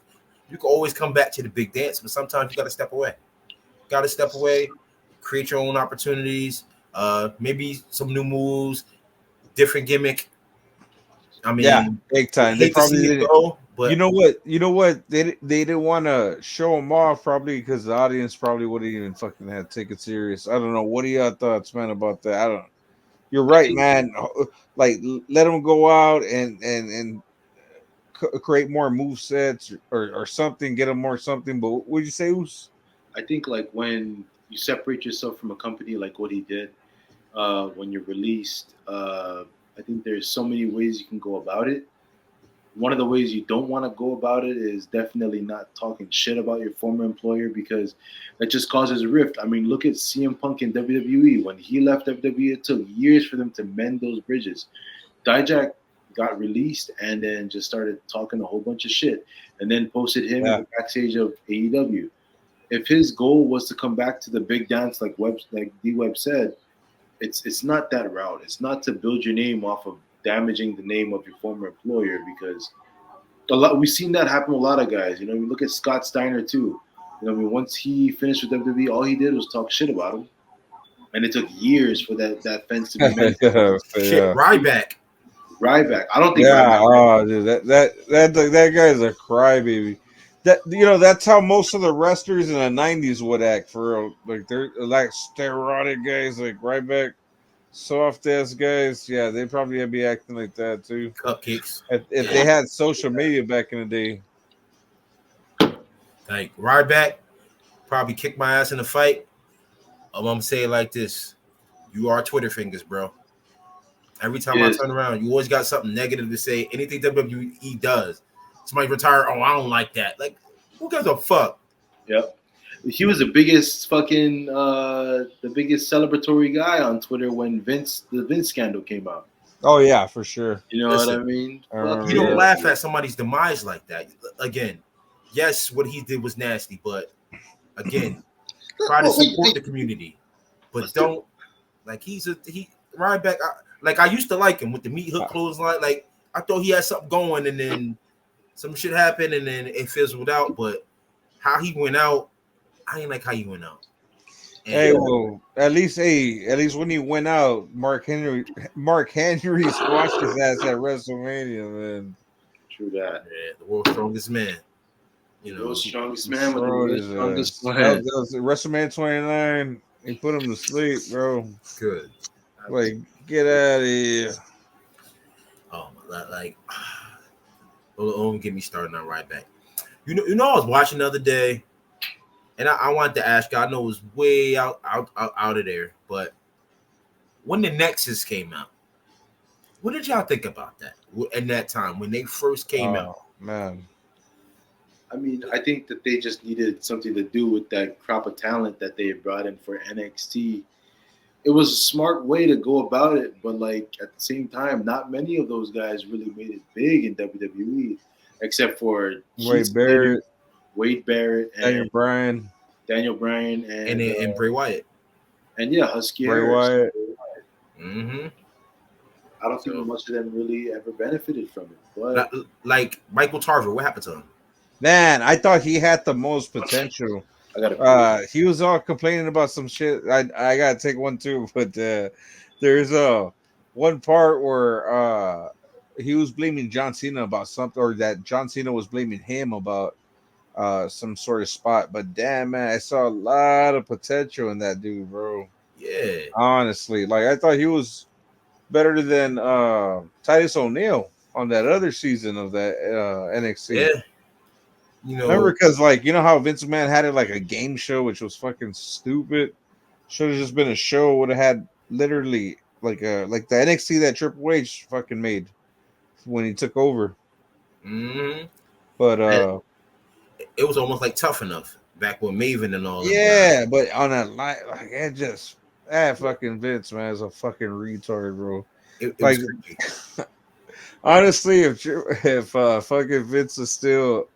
Speaker 2: You can always come back to the big dance, but sometimes you got to step away. Got to step away, create your own opportunities, maybe some new moves, different gimmick. I mean,
Speaker 3: Yeah, big
Speaker 2: I
Speaker 3: time. They
Speaker 2: hate to
Speaker 3: probably
Speaker 2: see it
Speaker 3: didn't.
Speaker 2: go, but
Speaker 3: You know what? You know what? They didn't want to show them off probably because the audience probably wouldn't even fucking have take it serious. I don't know. What are your thoughts, man, about that? I don't. You're
Speaker 4: I
Speaker 3: right,
Speaker 4: think
Speaker 3: man. Like let them go out and create more move sets or something. Get them more something. But what would you say, Oos?
Speaker 4: I think like when you separate yourself from a company like what he did, when you're released, I think there's so many ways you can go about it. One of the ways you don't want to go about it is definitely not talking shit about your former employer because that just causes a rift. I mean, look at CM Punk in WWE. When he left WWE, it took years for them to mend those bridges. Dijak got released and then just started talking a whole bunch of shit and then posted him in
Speaker 3: Yeah.
Speaker 4: the backstage of AEW. If his goal was to come back to the big dance like D Web said, it's not that route. It's not to build your name off of damaging the name of your former employer because a lot we've seen that happen with a lot of guys. You know, we look at Scott Steiner too. You know, I mean, once he finished with WWE, all he did was talk shit about him, and it took years for that fence to be mended.
Speaker 3: Yeah,
Speaker 2: shit,
Speaker 3: yeah.
Speaker 2: Ryback.
Speaker 4: Ryback, I don't think
Speaker 3: Yeah,
Speaker 4: Ryback.
Speaker 3: oh, dude, that guy's a crybaby. That that's how most of the wrestlers in the '90s would act for real. Like they're like sterotic guys, like right back, soft ass guys. Yeah, they probably be acting like that too.
Speaker 2: Cupcakes.
Speaker 3: If they
Speaker 2: Yeah.
Speaker 3: had social media back in the day.
Speaker 2: Like Ryback probably kicked my ass in a fight. I'm gonna say it like this: you are Twitter fingers, bro. Every time I
Speaker 4: Yes,
Speaker 2: turn around, you always got something negative to say. Anything WWE does, somebody retire. Oh, I don't like that. Like, who gives a fuck?
Speaker 4: yep. He was the biggest celebratory guy on Twitter when the Vince scandal came out.
Speaker 3: Oh yeah, for sure.
Speaker 4: You know what I
Speaker 2: Listen,
Speaker 4: mean?
Speaker 3: I
Speaker 4: Fuck
Speaker 2: you
Speaker 3: remember
Speaker 2: don't
Speaker 3: that.
Speaker 4: Vince.
Speaker 2: laugh at somebody's demise like that. Again, yes, what he did was nasty, but again, try to
Speaker 4: Oh,
Speaker 2: support the community, but don't like he Ryback. Like I used to like him with the meat hook clothesline. Like I thought he had something going, and then some shit happened, and then it fizzled out. But how he went out, I ain't like how he went out.
Speaker 3: Hey,
Speaker 2: And
Speaker 3: well, at least when he went out, Mark Henry squashed his ass at WrestleMania, man.
Speaker 4: true that.
Speaker 2: yeah, the world's strongest man,
Speaker 4: The
Speaker 2: you
Speaker 4: world's
Speaker 2: know,
Speaker 4: strongest man with the
Speaker 3: Destroyed
Speaker 4: world's
Speaker 3: his
Speaker 4: strongest
Speaker 3: ass.
Speaker 4: plan.
Speaker 3: That was WrestleMania 29. He put him to sleep, bro.
Speaker 2: good.
Speaker 3: Like, get out of here.
Speaker 2: Like, don't get me started on Ryback. I was watching the other day, and I wanted to ask you. I know it was way out of there, but when the Nexus came out, what did y'all think about that? In that time when they first came out,
Speaker 3: Oh, man.
Speaker 4: I mean, I think that they just needed something to do with that crop of talent that they had brought in for NXT. It was a smart way to go about it, but like at the same time, not many of those guys really made it big in WWE, except for Keith
Speaker 3: Wade
Speaker 4: Slater,
Speaker 3: Barrett,
Speaker 4: Wade Barrett,
Speaker 3: Daniel
Speaker 4: and
Speaker 3: Bryan,
Speaker 4: Daniel Bryan,
Speaker 2: and Bray Wyatt.
Speaker 4: and yeah, Husky
Speaker 3: Bray
Speaker 4: Harris.
Speaker 3: Wyatt.
Speaker 2: Mm-hmm.
Speaker 4: I don't think
Speaker 2: So,
Speaker 4: much of them really ever benefited from it, but
Speaker 2: like Michael Tarver, what happened to him?
Speaker 3: Man, I thought he had the most potential.
Speaker 4: I gotta prove.
Speaker 3: He was all complaining about some shit. I gotta take one too, but there's one part where he was blaming John Cena about something, or that John Cena was blaming him about some sort of spot. But damn, man, I saw a lot of potential in that dude, bro.
Speaker 2: Yeah,
Speaker 3: Honestly, like I thought he was better than Titus O'Neil on that other season of that NXT.
Speaker 2: yeah. You
Speaker 3: Remember,
Speaker 2: know,
Speaker 3: because like you know how Vince McMahon had it like a game show, which was fucking stupid. Should have just been a show. Would have had literally like the NXT that Triple H fucking made when he took over.
Speaker 2: mm-hmm.
Speaker 3: But
Speaker 2: It was almost like Tough Enough back with Maven and all them guys.
Speaker 3: yeah, but on a like it just that fucking Vince man is a fucking retard, bro.
Speaker 2: It was
Speaker 3: Like
Speaker 2: creepy.
Speaker 3: honestly, if fucking Vince is still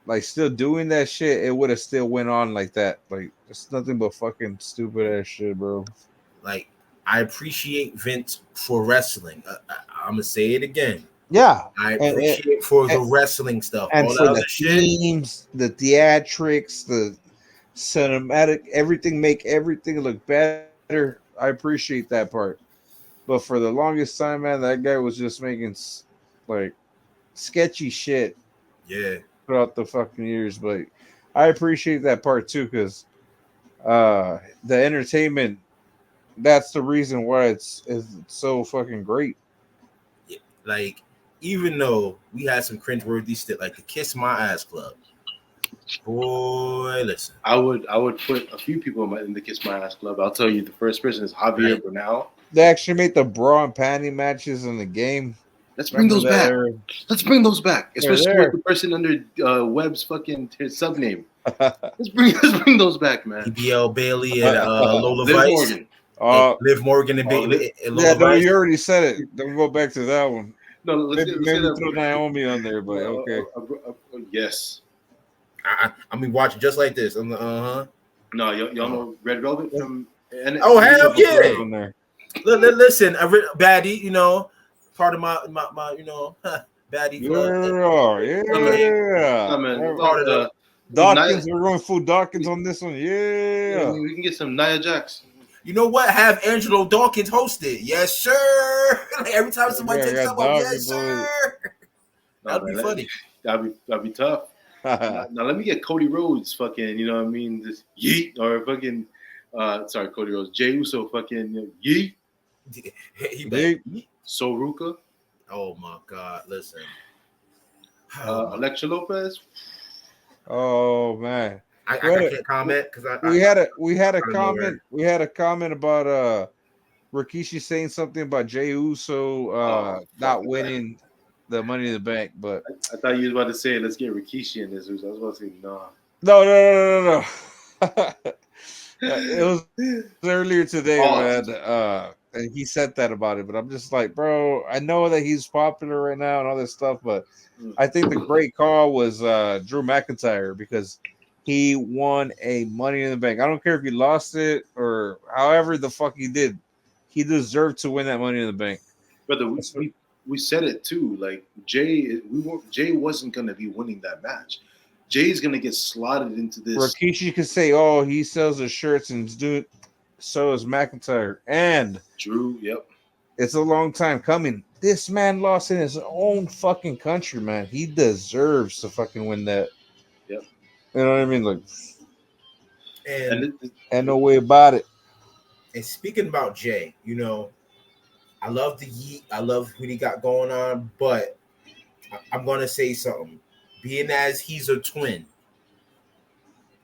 Speaker 3: like still doing that shit, it would have still went on like that. Like it's nothing but fucking stupid ass shit, bro.
Speaker 2: Like I appreciate Vince for wrestling. I'm gonna say it again.
Speaker 3: Yeah,
Speaker 2: I appreciate it for the
Speaker 3: and,
Speaker 2: wrestling stuff.
Speaker 3: and
Speaker 2: All the
Speaker 3: for
Speaker 2: other
Speaker 3: the
Speaker 2: shit,
Speaker 3: themes, the theatrics, the cinematic, everything make everything look better. I appreciate that part. But for the longest time, man, that guy was just making like sketchy shit
Speaker 2: yeah.
Speaker 3: throughout the fucking years. But I appreciate that part too, because the entertainment. That's the reason why it's so fucking great.
Speaker 2: Like, even though we had some cringeworthy shit, like the Kiss My Ass Club. Boy, listen.
Speaker 4: I would put a few people in the Kiss My Ass Club. I'll tell you, the first person is Javier
Speaker 2: Right.
Speaker 4: Bernal.
Speaker 3: They actually made the bra and panty matches in the game.
Speaker 4: Let's bring those back. Let's bring those back, especially with the person under Webb's fucking sub name. Let's bring those back, man.
Speaker 2: EBL Bailey and Lola
Speaker 4: Liv
Speaker 2: Vice.
Speaker 4: Morgan.
Speaker 2: Liv Morgan and Lola
Speaker 3: yeah, no,
Speaker 2: Vice.
Speaker 3: you already said it. Don't go back to that one.
Speaker 4: No, let's
Speaker 3: maybe throw Naomi on there, but okay.
Speaker 4: Yes.
Speaker 2: I mean, watch it just like this.
Speaker 4: No, y'all know Red Velvet from.
Speaker 2: Oh, hell yeah! Listen, baddie, you know, part of my you know, baddie club.
Speaker 3: Yeah.
Speaker 4: Part of the
Speaker 3: Dawkins. We're going full Dawkins on this one. Yeah.
Speaker 4: We can get some Nia Jax.
Speaker 2: You know what? Have Angelo Dawkins host it. Yes, sir. Like every time somebody takes up, yes, sir. That'd be funny.
Speaker 4: That'd be tough. now let me get Cody Rhodes fucking, you know what I mean? This yeet or fucking sorry, Cody Rhodes. Jey Uso fucking yeet. Soruka.
Speaker 2: Oh my God! Listen.
Speaker 4: Alexa Lopez.
Speaker 3: Oh man.
Speaker 2: I can't comment because
Speaker 3: we had a comment. We had a comment about Rikishi saying something about Jey Uso not winning the Money in the Bank, but
Speaker 4: I thought you was about to say let's get Rikishi in this. I was about to say no.
Speaker 3: No. It was earlier today, man. And he said that about it, but I'm just like, bro, I know that he's popular right now and all this stuff, but I think the great call was Drew McIntyre because he won a Money in the Bank. I don't care if he lost it or however the fuck he did. He deserved to win that Money in the Bank.
Speaker 4: Brother, we said it too. Like Jay wasn't gonna be winning that match. Jay's gonna get slotted into this.
Speaker 3: Rikishi could say, "Oh, he sells the shirts and do so is McIntyre." And
Speaker 4: Drew, yep.
Speaker 3: It's a long time coming. This man lost in his own fucking country, man. He deserves to fucking win that.
Speaker 4: Yep.
Speaker 3: You know what I mean? Like,
Speaker 2: and
Speaker 3: no way about it.
Speaker 2: And speaking about Jay, you know, I love the yeet. I love what he got going on, but I'm gonna say something. Being as he's a twin,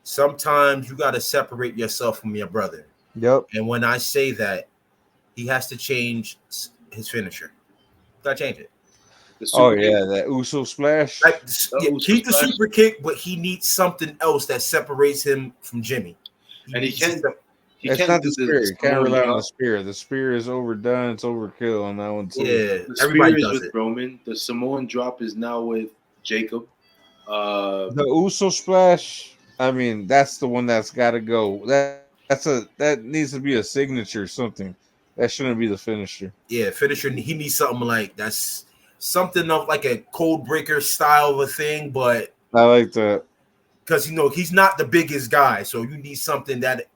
Speaker 2: sometimes you gotta separate yourself from your brother.
Speaker 3: Yep.
Speaker 2: And when I say that, he has to change his finisher. Gotta change it.
Speaker 3: That Uso splash.
Speaker 2: Like, keep the super kick, but he needs something else that separates him from Jimmy.
Speaker 4: He can't.
Speaker 3: It's not the spear. You can't rely on the spear. The spear is overdone. It's overkill on that one too.
Speaker 2: Yeah,
Speaker 4: the everybody does with Roman. The Samoan drop is now with Jacob.
Speaker 3: The Uso splash. I mean, that's the one that's got to go. That needs to be a signature or something. That shouldn't be the finisher.
Speaker 2: Yeah, finisher. He needs something like that's something of like a code breaker style of a thing, but
Speaker 3: I like that
Speaker 2: because he's not the biggest guy, so you need something that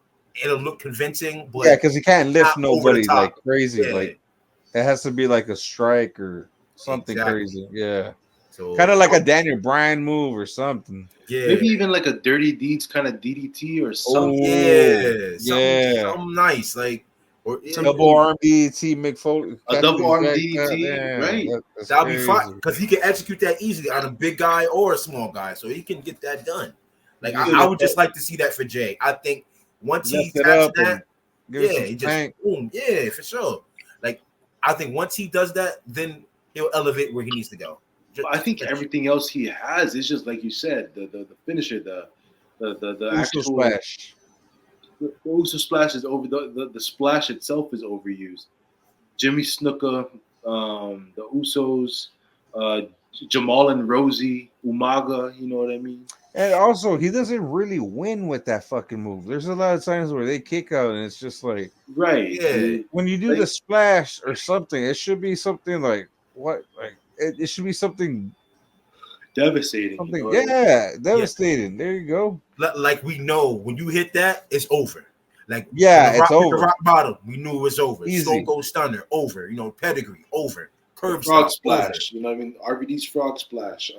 Speaker 2: it'll look convincing. But
Speaker 3: yeah, because he can't lift nobody like crazy.
Speaker 2: Yeah.
Speaker 3: Like it has to be like a strike or something crazy. Yeah,
Speaker 2: so
Speaker 3: kind of like a Daniel Bryan move or something.
Speaker 2: Yeah,
Speaker 4: maybe even like a Dirty Deeds kind of DDT or something.
Speaker 2: Something nice like. Or
Speaker 3: double arm DDT, McFoley.
Speaker 4: A double arm DDT, right?
Speaker 2: That'll be fine because he can execute that easily on a big guy or a small guy, so he can get that done. Like I would just like to see that for Jay. I think once he taps that, he just boom, for sure. Like I think once he does that, then he'll elevate where he needs to go.
Speaker 4: I think everything else he has is just like you said, the finisher, the actual
Speaker 3: splash.
Speaker 4: The Uso splash is over. The splash itself is overused. Jimmy Snuka, the Usos, Jamal and Rosie, Umaga, you know what I mean?
Speaker 3: And also, he doesn't really win with that fucking move. There's a lot of times where they kick out, and it's just like,
Speaker 4: right.
Speaker 2: Yeah.
Speaker 3: when you do the splash or something, it should be something like what? Like it should be something
Speaker 4: Devastating.
Speaker 3: something.
Speaker 4: You know
Speaker 3: Yeah, devastating. There you go.
Speaker 2: Like we know when you hit that, it's over. Like when
Speaker 3: Yeah,
Speaker 2: the
Speaker 3: it's
Speaker 2: rock hit the
Speaker 3: over.
Speaker 2: rock bottom, we knew it was over. Stone
Speaker 3: Easy.
Speaker 2: Cold Stunner, over. You know, pedigree, over.
Speaker 4: the
Speaker 2: Curb
Speaker 4: frog
Speaker 2: stop, over.
Speaker 4: splash. You know what I mean? RVD's frog splash.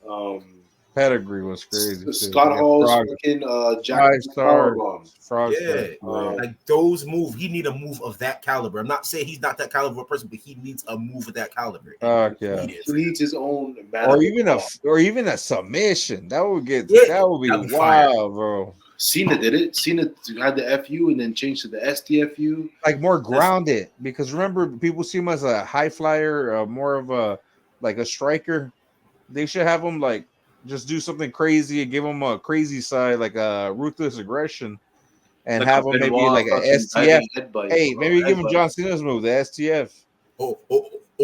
Speaker 4: Um,
Speaker 3: Pedigree was crazy too.
Speaker 4: Scott Hall's fucking Jack
Speaker 3: 5-star
Speaker 4: Powerbomb.
Speaker 3: frog
Speaker 2: Yeah,
Speaker 3: star.
Speaker 2: like those moves. He need a move of that caliber. I'm not saying he's not that caliber of person, but he needs a move of that caliber.
Speaker 3: Yeah.
Speaker 4: He needs his own,
Speaker 3: or even a submission. That would get that would be wild,
Speaker 2: fire.
Speaker 3: bro.
Speaker 4: Cena did it. Cena had the FU and then changed to the STFU.
Speaker 3: Like more grounded, because remember, people see him as a high flyer, more of a like a striker. They should have him like just do something crazy and give him a crazy side, like a ruthless aggression, and
Speaker 4: like
Speaker 3: have him maybe like a STF. Hey, maybe give him John Cena's move, the STF.
Speaker 2: Or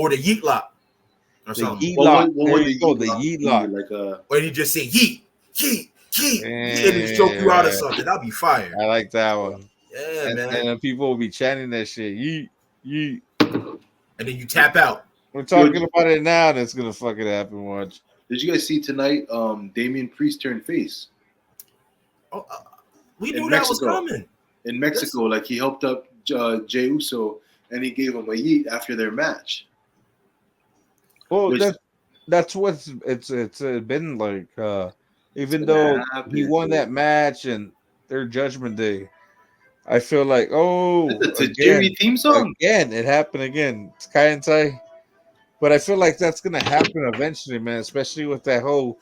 Speaker 2: the yeet lock. Or
Speaker 3: the
Speaker 2: something.
Speaker 3: Yeet lock. There you go, the Yeet lock.
Speaker 4: Like a,
Speaker 2: or he just say yeet, yeet, yeet, and he choke you out of something. That'd be fire.
Speaker 3: I like that one.
Speaker 2: Yeah, man.
Speaker 3: And people will be chanting that shit. Yeet, yeet.
Speaker 2: And then you tap out.
Speaker 3: We're talking about it now, and it's gonna fucking happen. Watch.
Speaker 4: Did you guys see tonight? Damian Priest turned face.
Speaker 2: Oh, we knew that was coming.
Speaker 4: In Mexico, like he helped up Jey Uso, and he gave him a yeet after their match.
Speaker 3: Well, that's what's it's been like. Even though he won that match and their Judgment Day, I feel like
Speaker 4: the Jerry theme song
Speaker 3: again. It happened again. It's Kai. But I feel like that's gonna happen eventually, man. Especially with that whole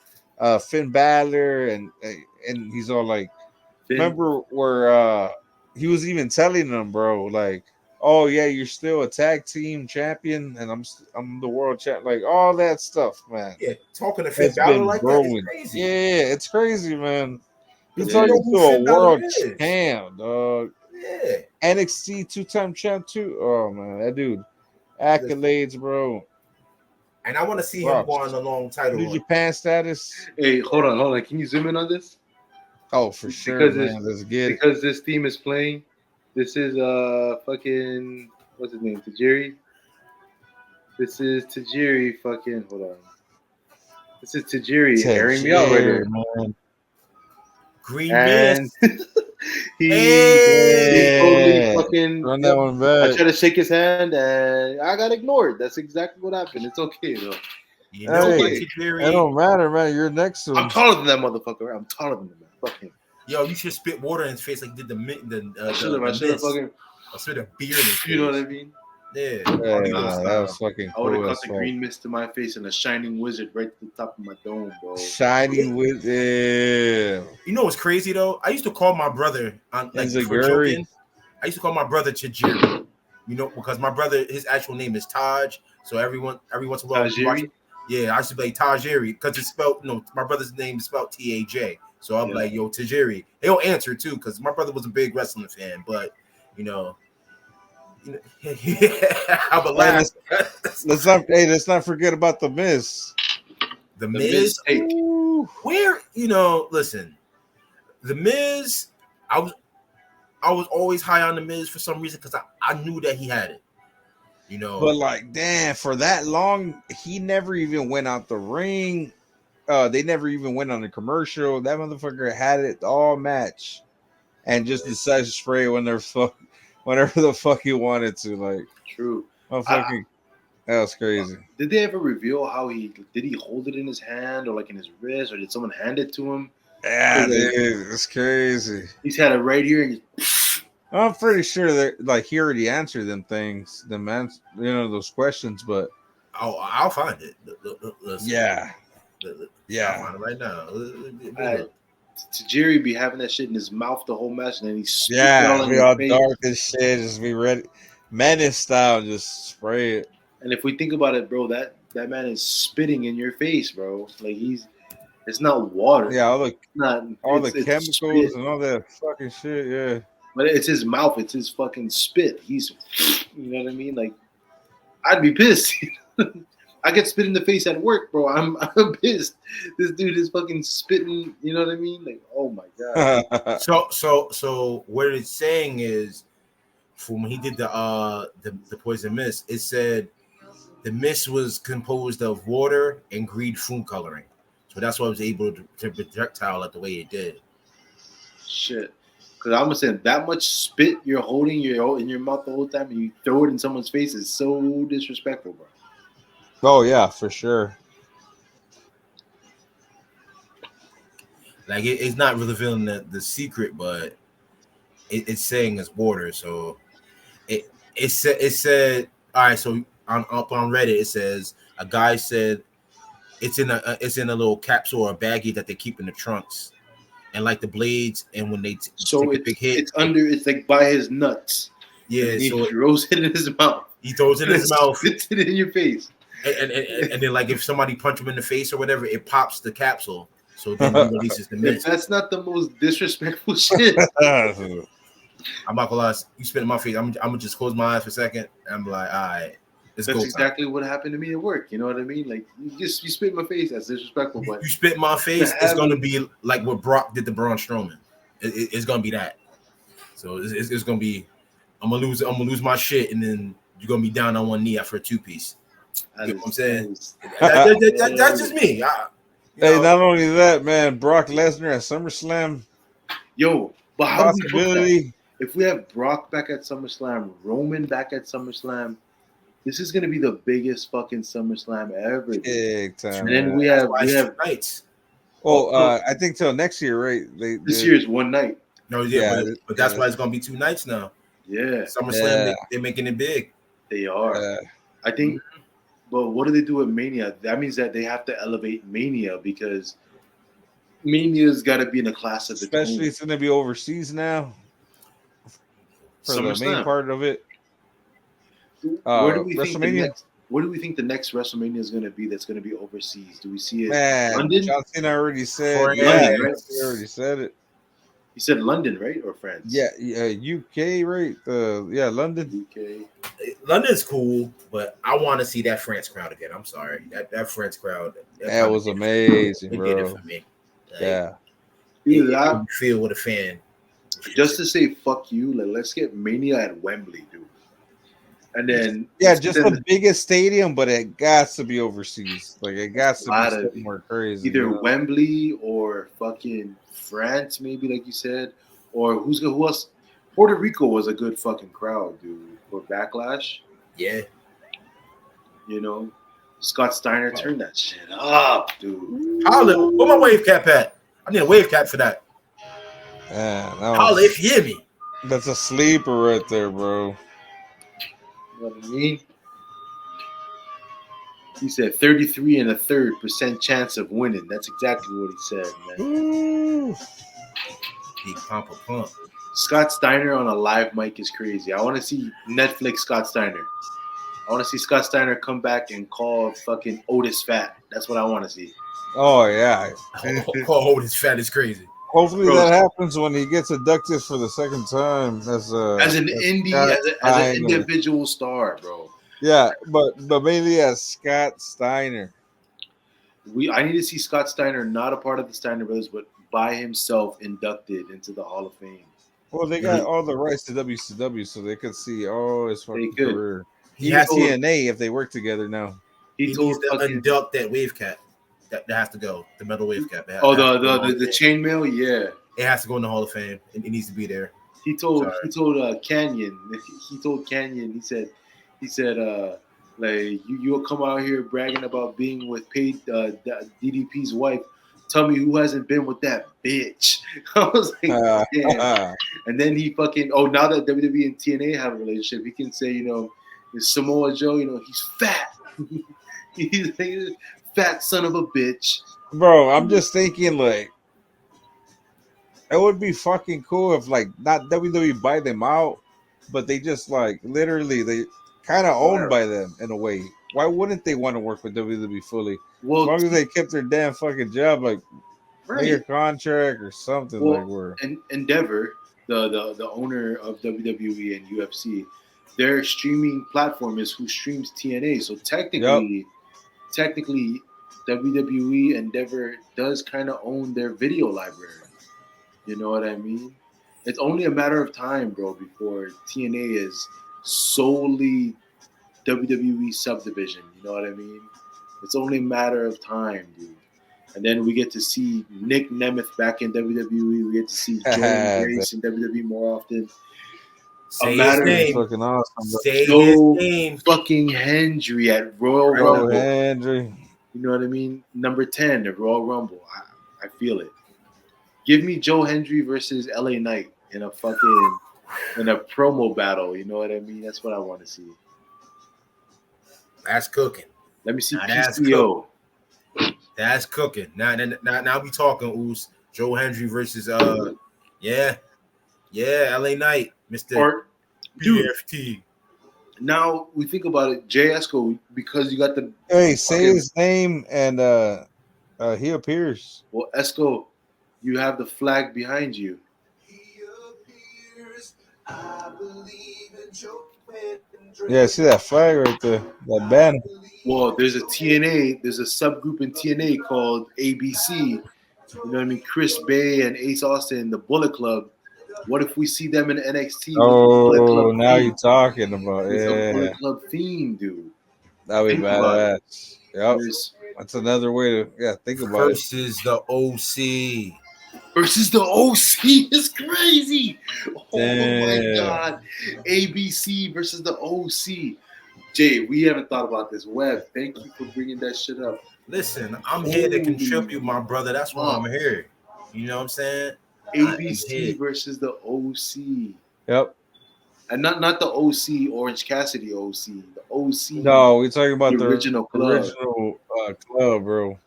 Speaker 3: Finn Balor and he's all like, Finn. Remember where he was even telling them, bro, like, oh yeah, you're still a tag team champion, and I'm the world champ, like all that stuff, man.
Speaker 2: Yeah, talking to Finn Balor like that is crazy.
Speaker 3: Yeah, it's crazy, man. He's talking to a world champ, dog.
Speaker 2: Yeah,
Speaker 3: NXT 2-time champ too. Oh man, that dude, accolades, bro.
Speaker 2: And I want to see him go on a long title.
Speaker 3: New Japan status.
Speaker 4: Hey, hold on. Can you zoom in on this?
Speaker 3: Oh, for sure, man. Let's get it.
Speaker 4: Because this theme is playing. This is fucking what's his name? Tajiri. This is Tajiri. Fucking hold on. This is Tajiri airing me out right here, man.
Speaker 2: Green Mist.
Speaker 4: he totally fucking
Speaker 3: run that one back.
Speaker 4: I tried to shake his hand and I got ignored. That's exactly what happened. It's okay though.
Speaker 2: You know,
Speaker 3: it don't matter, man. You're next to him.
Speaker 4: I'm taller than that motherfucker. I'm taller than him, man. Fuck him.
Speaker 2: Yo, you should spit water in his face like you did
Speaker 4: I should have fucking.
Speaker 2: I spit a beer in his face.
Speaker 4: You know what I mean?
Speaker 2: Yeah.
Speaker 3: That was fucking cool.
Speaker 4: I would have got the green mist to my face and a shining wizard right to the top of my dome, bro.
Speaker 3: Shining wizard. Yeah.
Speaker 2: You know what's crazy though? I used to call my brother on like for joking. I used to call my brother Tajiri. You know, because my brother, his actual name is Taj. So every once in a while, I used to be like Tajiri because it's spelled. My brother's name is spelled T-A-J. So I'm like, yo, Tajiri. He'll answer too because my brother was a big wrestling fan, but I would laugh.
Speaker 3: Let's not forget about the Miz.
Speaker 2: The Miz. Where listen, the Miz. I was always high on the Miz for some reason because I knew that he had it.
Speaker 3: But like, damn, for that long, he never even went out the ring. They never even went on a commercial. That motherfucker had it all match, and just decided to spray whenever the fuck he wanted to. Like,
Speaker 4: true.
Speaker 3: That was crazy.
Speaker 4: Did they ever reveal how did he hold it in his hand or like in his wrist, or did someone hand it to him?
Speaker 3: Yeah, dude, it's crazy.
Speaker 4: He's had it right here, and
Speaker 3: I'm pretty sure that like he already answered them things, those questions. But
Speaker 2: I'll find it.
Speaker 3: Yeah.
Speaker 2: I'll find it right now.
Speaker 4: Tajiri be having that shit in his mouth the whole match, and then he's
Speaker 3: be all dark as shit, just be ready, menace style, just spray it.
Speaker 4: And if we think about it, bro, that man is spitting in your face, bro. Like it's not water.
Speaker 3: Yeah, all the chemicals
Speaker 4: spit.
Speaker 3: and all that fucking shit. Yeah,
Speaker 4: but it's his mouth. It's his fucking spit. You know what I mean? Like, I'd be pissed. I get spit in the face at work, bro. I'm pissed. This dude is fucking spitting. You know what I mean? Like, oh my god.
Speaker 2: So what it's saying is, from when he did the poison mist, it said the mist was composed of water and green food coloring. So that's why I was able to projectile it the way it did.
Speaker 4: Shit. Because I'm saying that much spit you're holding in your mouth the whole time and you throw it in someone's face is so disrespectful, bro.
Speaker 3: Oh yeah, for sure.
Speaker 2: Like it's not revealing the secret, but it's saying it's water. So it said all right. So up on Reddit it says a guy said it's in a little capsule or a baggie that they keep in the trunks, and like the blades, and when they
Speaker 4: so
Speaker 2: take a big hit,
Speaker 4: it's like by his nuts.
Speaker 2: Yeah,
Speaker 4: and he throws it in his mouth.
Speaker 2: He throws it in his mouth.
Speaker 4: Spits it in your face.
Speaker 2: And then like if somebody punch him in the face or whatever, it pops the capsule. So then he releases the mist.
Speaker 4: If that's not the most disrespectful shit.
Speaker 2: I'm not gonna lie, you spit in my face. I'm gonna just close my eyes for a second. And I'm like, all right.
Speaker 4: That's exactly what happened to me at work. You know what I mean? Like you spit in my face. That's disrespectful. But
Speaker 2: you spit in my face, it's gonna be like what Brock did to Braun Strowman. It's gonna be that. So it's gonna be. I'm gonna lose my shit, and then you're gonna be down on one knee after a 2-piece. You know what I'm saying? That's just me.
Speaker 3: Hey, not only that, man, Brock Lesnar at SummerSlam.
Speaker 4: Yo, but how do we book that? If we have Brock back at SummerSlam, Roman back at SummerSlam, this is gonna be the biggest fucking SummerSlam ever.
Speaker 3: Big time.
Speaker 4: And then we have
Speaker 2: nights.
Speaker 3: Oh, I think till next year, right?
Speaker 4: This year is one night.
Speaker 2: No, yeah, but that's why it's gonna be 2 nights now.
Speaker 4: Yeah,
Speaker 2: SummerSlam, they're making it big.
Speaker 4: They are. I think. But what do they do at Mania? That means that they have to elevate Mania because Mania's got to be in a class of its own.
Speaker 3: Especially it's going to be overseas now for the main part of it.
Speaker 4: Where do we think the next WrestleMania is going to be? That's going to be overseas. Do we see it? London?
Speaker 3: John Cena already said.
Speaker 4: London, right?
Speaker 3: He already said it.
Speaker 4: He said London, right, or France?
Speaker 3: Yeah, UK, right? London.
Speaker 4: UK.
Speaker 2: London's cool, but I want to see that France crowd again. I'm sorry, that France crowd.
Speaker 3: That was amazing, bro.
Speaker 2: It did it for me.
Speaker 3: Yeah.
Speaker 2: Feel with a fan.
Speaker 4: Just to say fuck you, let's get Mania at Wembley, dude. And then
Speaker 3: just the biggest stadium, but it got to be overseas. Like it got to be something more crazy.
Speaker 4: Either Wembley or fucking France, maybe like you said, or who else? Puerto Rico was a good fucking crowd, dude, for Backlash.
Speaker 2: Yeah,
Speaker 4: you know, Scott Steiner turned that shit up, dude.
Speaker 2: Holla, where my wave cap at? I need a wave cap for that. Holla if you hear me.
Speaker 3: That's a sleeper right there, bro.
Speaker 4: You know what I mean? He said 33 1/3% chance of winning. That's exactly what he said, man.
Speaker 2: Big pump.
Speaker 4: Scott Steiner on a live mic is crazy. I want to see Netflix Scott Steiner. I want to see Scott Steiner come back and call fucking Otis fat. That's what I want to see.
Speaker 3: Oh, yeah.
Speaker 2: Call Otis fat is crazy.
Speaker 3: Hopefully that happens when he gets inducted for the second time as
Speaker 4: an individual star, bro.
Speaker 3: Yeah, but mainly as Scott Steiner.
Speaker 4: I need to see Scott Steiner, not a part of the Steiner Brothers, but by himself inducted into the Hall of Fame.
Speaker 3: Well, they got all the rights to WCW, so they could see all his fucking career. He has TNA if they work together now.
Speaker 2: He needs to induct that wave cap. That has to go. The metal wave cap.
Speaker 4: The chainmail, yeah.
Speaker 2: It has to go in the Hall of Fame. It needs to be there.
Speaker 4: He told Canyon. He told Canyon. He said, like you'll come out here bragging about being with DDP's wife. Tell me who hasn't been with that bitch. I was like, damn. And then he fucking now that WWE and TNA have a relationship, he can say, Samoa Joe, he's fat. He's a fat son of a bitch.
Speaker 3: Bro, I'm just thinking like it would be fucking cool if like not WWE buy them out, but they just like literally they kind of owned by them in a way. Why wouldn't they want to work with WWE fully? Well, as long as they kept their damn fucking job, like your contract or something
Speaker 4: And Endeavor, the owner of WWE and UFC, their streaming platform is who streams TNA. So technically, technically WWE Endeavor does kind of own their video library. You know what I mean? It's only a matter of time, bro, before TNA is solely WWE subdivision. You know what I mean? It's only a matter of time, dude. And then we get to see Nick Nemeth back in WWE. We get to see Jordan Grace in WWE more often.
Speaker 2: Say his name.
Speaker 3: Fucking awesome,
Speaker 2: Say his name.
Speaker 4: Fucking Hendry at Royal Rumble.
Speaker 3: Hendry.
Speaker 4: You know what I mean? Number 10 at Royal Rumble. I feel it. Give me Joe Hendry versus LA Knight in a promo battle. You know what I mean? That's what I want to see.
Speaker 2: That's cooking.
Speaker 4: Let me see
Speaker 2: PCO. That's cooking. Now we talking, Oos. Joe Hendry versus LA Knight, Mr. BFT.
Speaker 4: Now we think about it, Jay Esco, because you got the
Speaker 3: say his name and he appears.
Speaker 4: Well, Esco, you have the flag behind you. He appears,
Speaker 3: I believe in Joe Hendry. Yeah, see that flag right there, that band.
Speaker 4: Well, there's a subgroup in TNA called ABC. You know what I mean? Chris Bay and Ace Austin, the Bullet Club. What if we see them in NXT?
Speaker 3: Oh, now you're talking about
Speaker 4: it's a Bullet Club theme, dude.
Speaker 3: That'd be badass. Yep. That's another way to think about it.
Speaker 2: Versus the OC.
Speaker 4: Versus the OC is crazy. Oh my God. ABC versus the OC. Jay, we haven't thought about this. Webb, thank you for bringing that shit up.
Speaker 2: Listen, I'm here to contribute, my brother. That's why I'm here. You know what I'm saying?
Speaker 4: ABC versus the OC.
Speaker 3: Yep.
Speaker 4: And not the OC, Orange Cassidy OC. The OC.
Speaker 3: No, we're talking about the
Speaker 4: original club.
Speaker 3: Club, bro.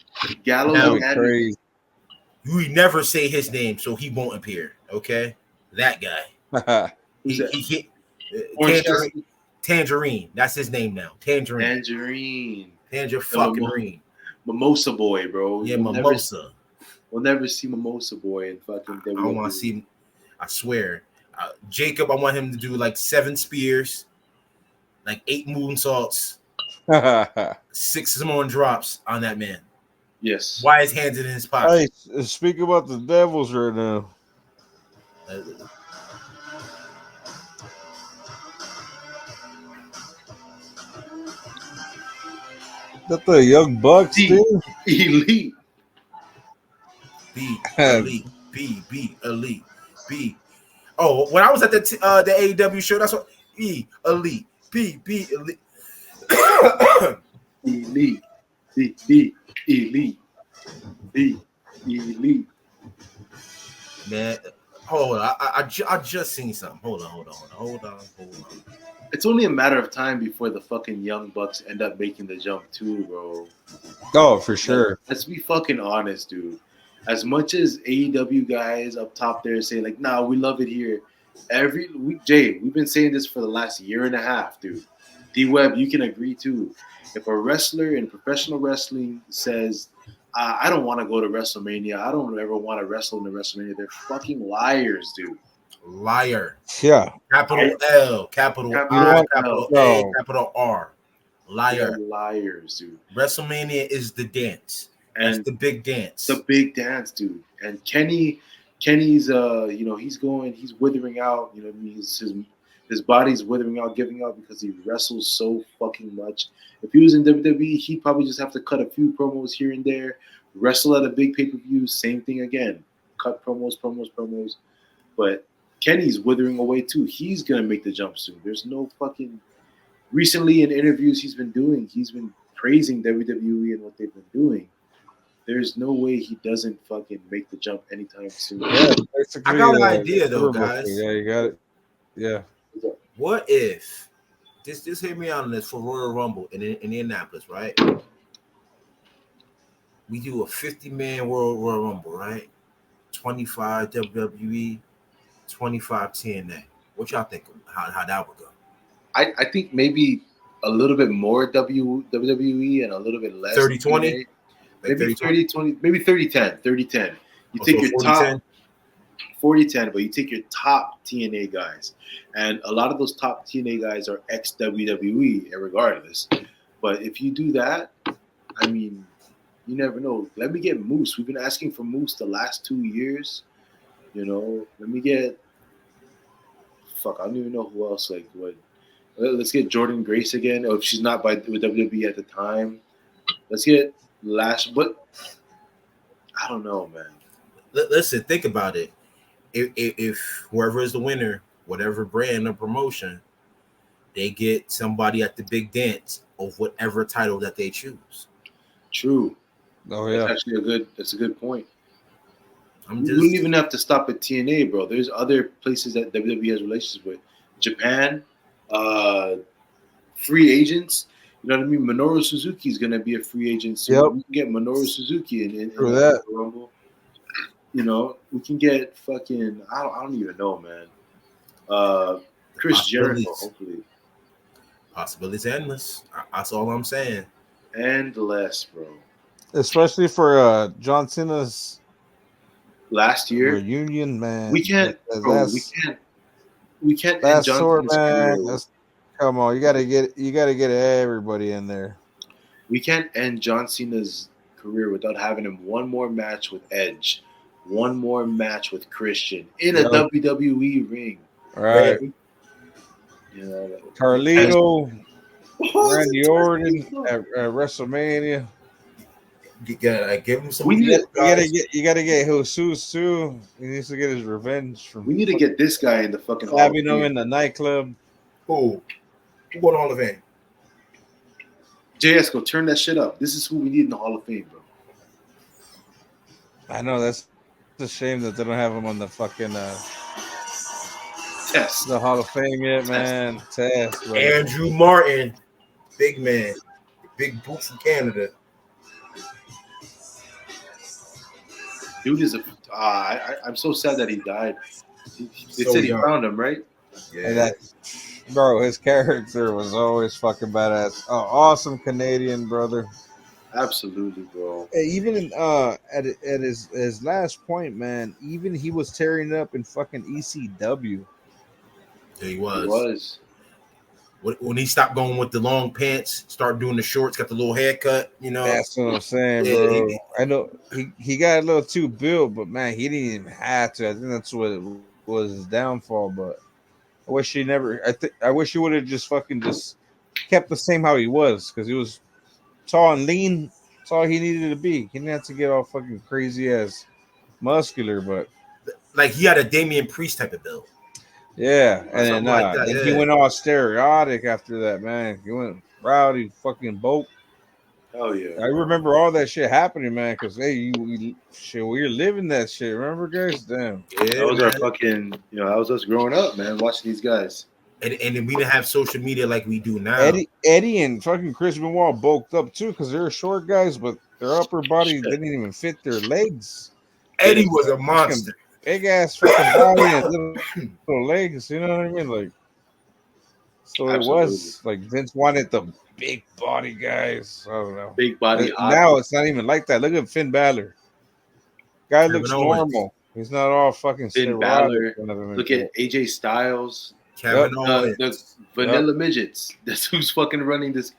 Speaker 4: Gallows and
Speaker 2: crazy. We never say his name, so he won't appear. Okay, that guy.
Speaker 4: Who's that?
Speaker 2: Tangerine. That's his name now. Tangerine. Fucking
Speaker 4: Mimosa Boy, bro.
Speaker 2: Yeah, Mimosa.
Speaker 4: We'll never see Mimosa Boy in fucking WWE.
Speaker 2: I don't want to see him. I swear. Jacob, I want him to do like 7 spears, like 8 moonsaults, 6 Samoan drops on that man.
Speaker 4: Yes.
Speaker 2: Why his hands in his pocket?
Speaker 3: Hey, speak about the Devils right now. That the Young Bucks, dude?
Speaker 4: Elite.
Speaker 2: B, elite. B. Oh, when I was at the AEW show, that's what elite. B, elite. Elite. Man, hold on. I just seen something. Hold on.
Speaker 4: It's only a matter of time before the fucking Young Bucks end up making the jump too, bro.
Speaker 3: Oh, for sure.
Speaker 4: Let's be fucking honest, dude. As much as AEW guys up top there say like, nah, we love it here. Jay, we've been saying this for the last year and a half, dude. D-Web, you can agree too. If a wrestler in professional wrestling says, I don't want to go to WrestleMania, I don't ever want to wrestle in the WrestleMania, they're fucking liars, dude.
Speaker 2: Liar.
Speaker 3: Yeah.
Speaker 2: Capital L, capital I, capital A, capital R. Liar.
Speaker 4: They're liars, dude.
Speaker 2: WrestleMania is the dance. That's the big dance.
Speaker 4: The big dance, dude. And Kenny's he's withering out, you know what I mean? His body's withering out, giving out because he wrestles so fucking much. If he was in WWE, he'd probably just have to cut a few promos here and there, wrestle at a big pay-per-view, same thing again. Cut promos. But Kenny's withering away too. He's gonna make the jump soon. There's no fucking recently in interviews he's been praising WWE and what they've been doing. There's no way he doesn't fucking make the jump anytime soon.
Speaker 3: Yeah,
Speaker 2: I got an idea though, guys.
Speaker 3: Yeah, you got it. Yeah.
Speaker 2: What if just hear me out on this for Royal Rumble in Indianapolis, right? We do a 50-man Royal Rumble, right? 25 WWE, 25 TNA. What y'all think? How that would go?
Speaker 4: I think maybe a little bit more WWE and a little bit less
Speaker 2: 30-20.
Speaker 4: Maybe 30-20, maybe 30-10. 30-10. You take your
Speaker 2: 40-10?
Speaker 4: top 40-10, but you take your top TNA guys. And a lot of those top TNA guys are ex-WWE, regardless. But if you do that, I mean, you never know. Let me get Moose. We've been asking for Moose the last 2 years. Let me get. Fuck, I don't even know who else. Like, what? Let's get Jordan Grace again. Oh, if she's not with WWE at the time, let's get Lash. But I don't know, man.
Speaker 2: Listen, think about it. If whoever is the winner, whatever brand or promotion, they get somebody at the big dance of whatever title that they choose.
Speaker 4: True.
Speaker 3: Oh yeah,
Speaker 4: That's a good point.
Speaker 2: We
Speaker 4: don't even have to stop at TNA, bro. There's other places that WWE has relationships with. Japan, free agents. You know what I mean? Minoru Suzuki is gonna be a free agent soon.
Speaker 3: Yep.
Speaker 4: We can get Minoru Suzuki in
Speaker 3: that.
Speaker 4: Rumble. We can get fucking. I don't even know, man. Chris Jericho, hopefully.
Speaker 2: Possibilities endless. That's all I'm saying.
Speaker 4: Endless, bro.
Speaker 3: Especially for John Cena's
Speaker 4: last year
Speaker 3: reunion, man.
Speaker 4: We can't, bro. We can't end
Speaker 3: Last
Speaker 4: John
Speaker 3: sword,
Speaker 4: Cena's
Speaker 3: man. Come on, you gotta get everybody in there.
Speaker 4: We can't end John Cena's career without having him one more match with Edge, one more match with Christian in a WWE ring.
Speaker 3: All right. Carlito, Randy Orton at WrestleMania.
Speaker 2: You gotta give him some.
Speaker 3: You gotta get Jesus too. He needs to get his revenge from.
Speaker 4: We need to get this guy in the fucking
Speaker 3: stabbing him in the nightclub.
Speaker 2: Who won the Hall of Fame?
Speaker 4: JS, turn that shit up. This is who we need in the Hall of Fame, bro.
Speaker 3: I know that's a shame that they don't have him on the fucking
Speaker 4: test,
Speaker 3: the Hall of Fame yet, man. Test.
Speaker 2: Bro. Andrew Martin, big man, big boot from Canada.
Speaker 4: Dude is I'm so sad that he died. They said he found him, right?
Speaker 3: Yeah. Bro, his character was always fucking badass. Oh, awesome Canadian brother.
Speaker 4: Absolutely, bro.
Speaker 3: Even in, at his last point, man, even he was tearing up in fucking ECW.
Speaker 2: Yeah, he was. When he stopped going with the long pants, start doing the shorts, got the little haircut,
Speaker 3: That's what I'm saying, bro. I know he got a little too built, but man, he didn't even have to. I think that's what it was his downfall. But I wish he never. I wish he would have just kept the same how he was, because he was tall and lean. That's all he needed to be. He didn't have to get all fucking crazy ass muscular, but
Speaker 2: like he had a Damian Priest type of build.
Speaker 3: Yeah, and then he went all stereotic after that, man. He went rowdy, fucking boat.
Speaker 4: Oh yeah,
Speaker 3: I remember all that shit happening, man. Because we were living that shit. Remember, guys? Damn.
Speaker 4: Yeah, that was our fucking. That was us growing up, man. Watching these guys.
Speaker 2: And then we didn't have social media like we do now.
Speaker 3: Eddie and fucking Chris Benoit bulked up too, because they're short guys, but their upper body didn't even fit their legs.
Speaker 2: Eddie was a monster.
Speaker 3: Big ass fucking body and little legs, you know what I mean? Like, so Absolutely. It was like Vince wanted the big body guys. I don't know.
Speaker 4: Big body.
Speaker 3: Now it's not even like that. Look at Finn Balor. Guy looks normal. He's not all fucking
Speaker 4: Finn Balor. Look at AJ Styles.
Speaker 2: Kevin Owens.
Speaker 4: The vanilla midgets. That's who's fucking running this.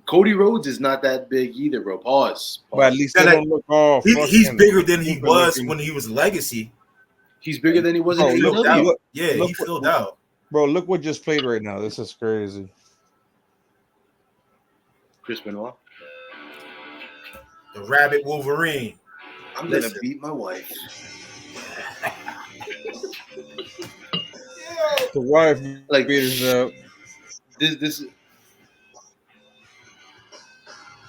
Speaker 4: Cody Rhodes is not that big either, bro. Pause.
Speaker 3: But at least they don't look all.
Speaker 2: He's bigger than he was when he was Legacy.
Speaker 4: He's bigger than he was in
Speaker 2: AEW. He filled out.
Speaker 3: Bro, look what just played right now. This is crazy.
Speaker 4: Chris Benoit.
Speaker 2: The Rabbit Wolverine.
Speaker 4: I'm going to beat my wife.
Speaker 3: The wife beat his up.
Speaker 4: This is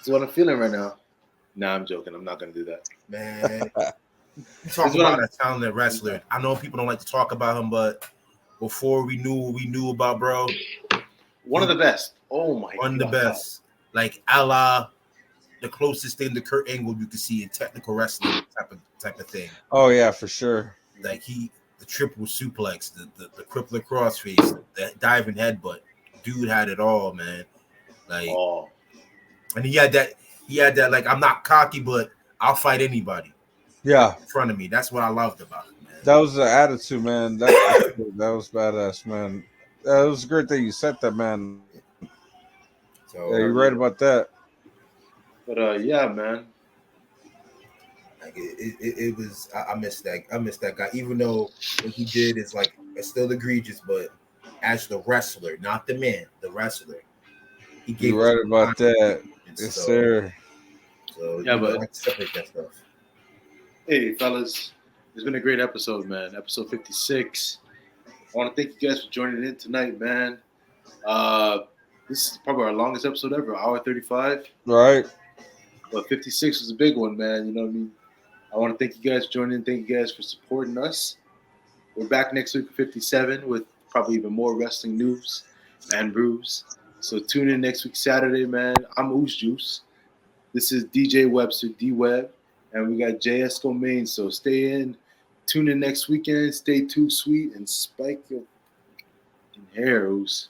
Speaker 4: what I'm feeling right now. Nah, I'm joking. I'm not going to do that.
Speaker 2: Man. You talk about a talented wrestler. I know people don't like to talk about him, but before we knew what we knew about, bro,
Speaker 4: one of the best. Oh my god,
Speaker 2: one of the best. Like a la the closest thing to Kurt Angle you could see in technical wrestling type of thing.
Speaker 3: Oh yeah, for sure.
Speaker 2: Like the triple suplex, the crippler crossface, the diving headbutt. Dude had it all, man. Like, and he had that. Like, I'm not cocky, but I'll fight anybody.
Speaker 3: Yeah,
Speaker 2: in front of me. That's what I loved about it, man.
Speaker 3: That was the attitude, man. That was badass, man. That was great that you said that, man. So, yeah, you're right about that.
Speaker 4: But yeah, man.
Speaker 2: Like it was. I miss that. I miss that guy. Even though what he did is like it's still egregious, but as the wrestler, not the man, the wrestler, he gave
Speaker 3: You're
Speaker 2: us
Speaker 3: right about that. Yes,
Speaker 2: so
Speaker 3: sir.
Speaker 4: Yeah,
Speaker 2: you know I
Speaker 4: but
Speaker 2: like to separate that stuff.
Speaker 4: hey, fellas, it's been a great episode, man. Episode 56. I want to thank you guys for joining in tonight, man. Uh, this is probably our longest episode ever, hour 35.
Speaker 3: Right.
Speaker 4: But 56 was a big one, man. You know what I mean? I want to thank you guys for joining in. Thank you guys for supporting us. We're back next week for 57 with probably even more wrestling news and brews. So tune in next week, Saturday, man. I'm Ooze Juice. This is DJ Webster, D Web, and we got JS Main. So stay in. Tune in next weekend. Stay too sweet and spike your hair, Ooze.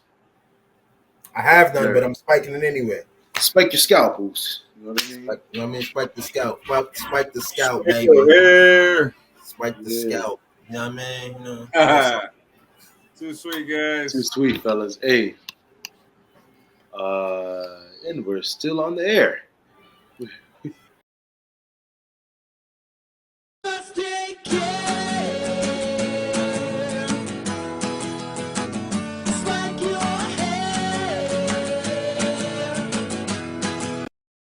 Speaker 2: I have none, but I'm spiking it anyway.
Speaker 4: Spike your scalp, Ooze. You know what I mean?
Speaker 2: Spike, you know what I mean? Spike the scalp. Spike the scalp,
Speaker 3: Spike
Speaker 2: baby.
Speaker 3: your hair.
Speaker 2: Spike the
Speaker 4: Yeah.
Speaker 2: scalp. You know what I mean? You know.
Speaker 3: Too sweet, guys.
Speaker 4: Too sweet, fellas. Hey. And we're still on the air.
Speaker 1: Just take care.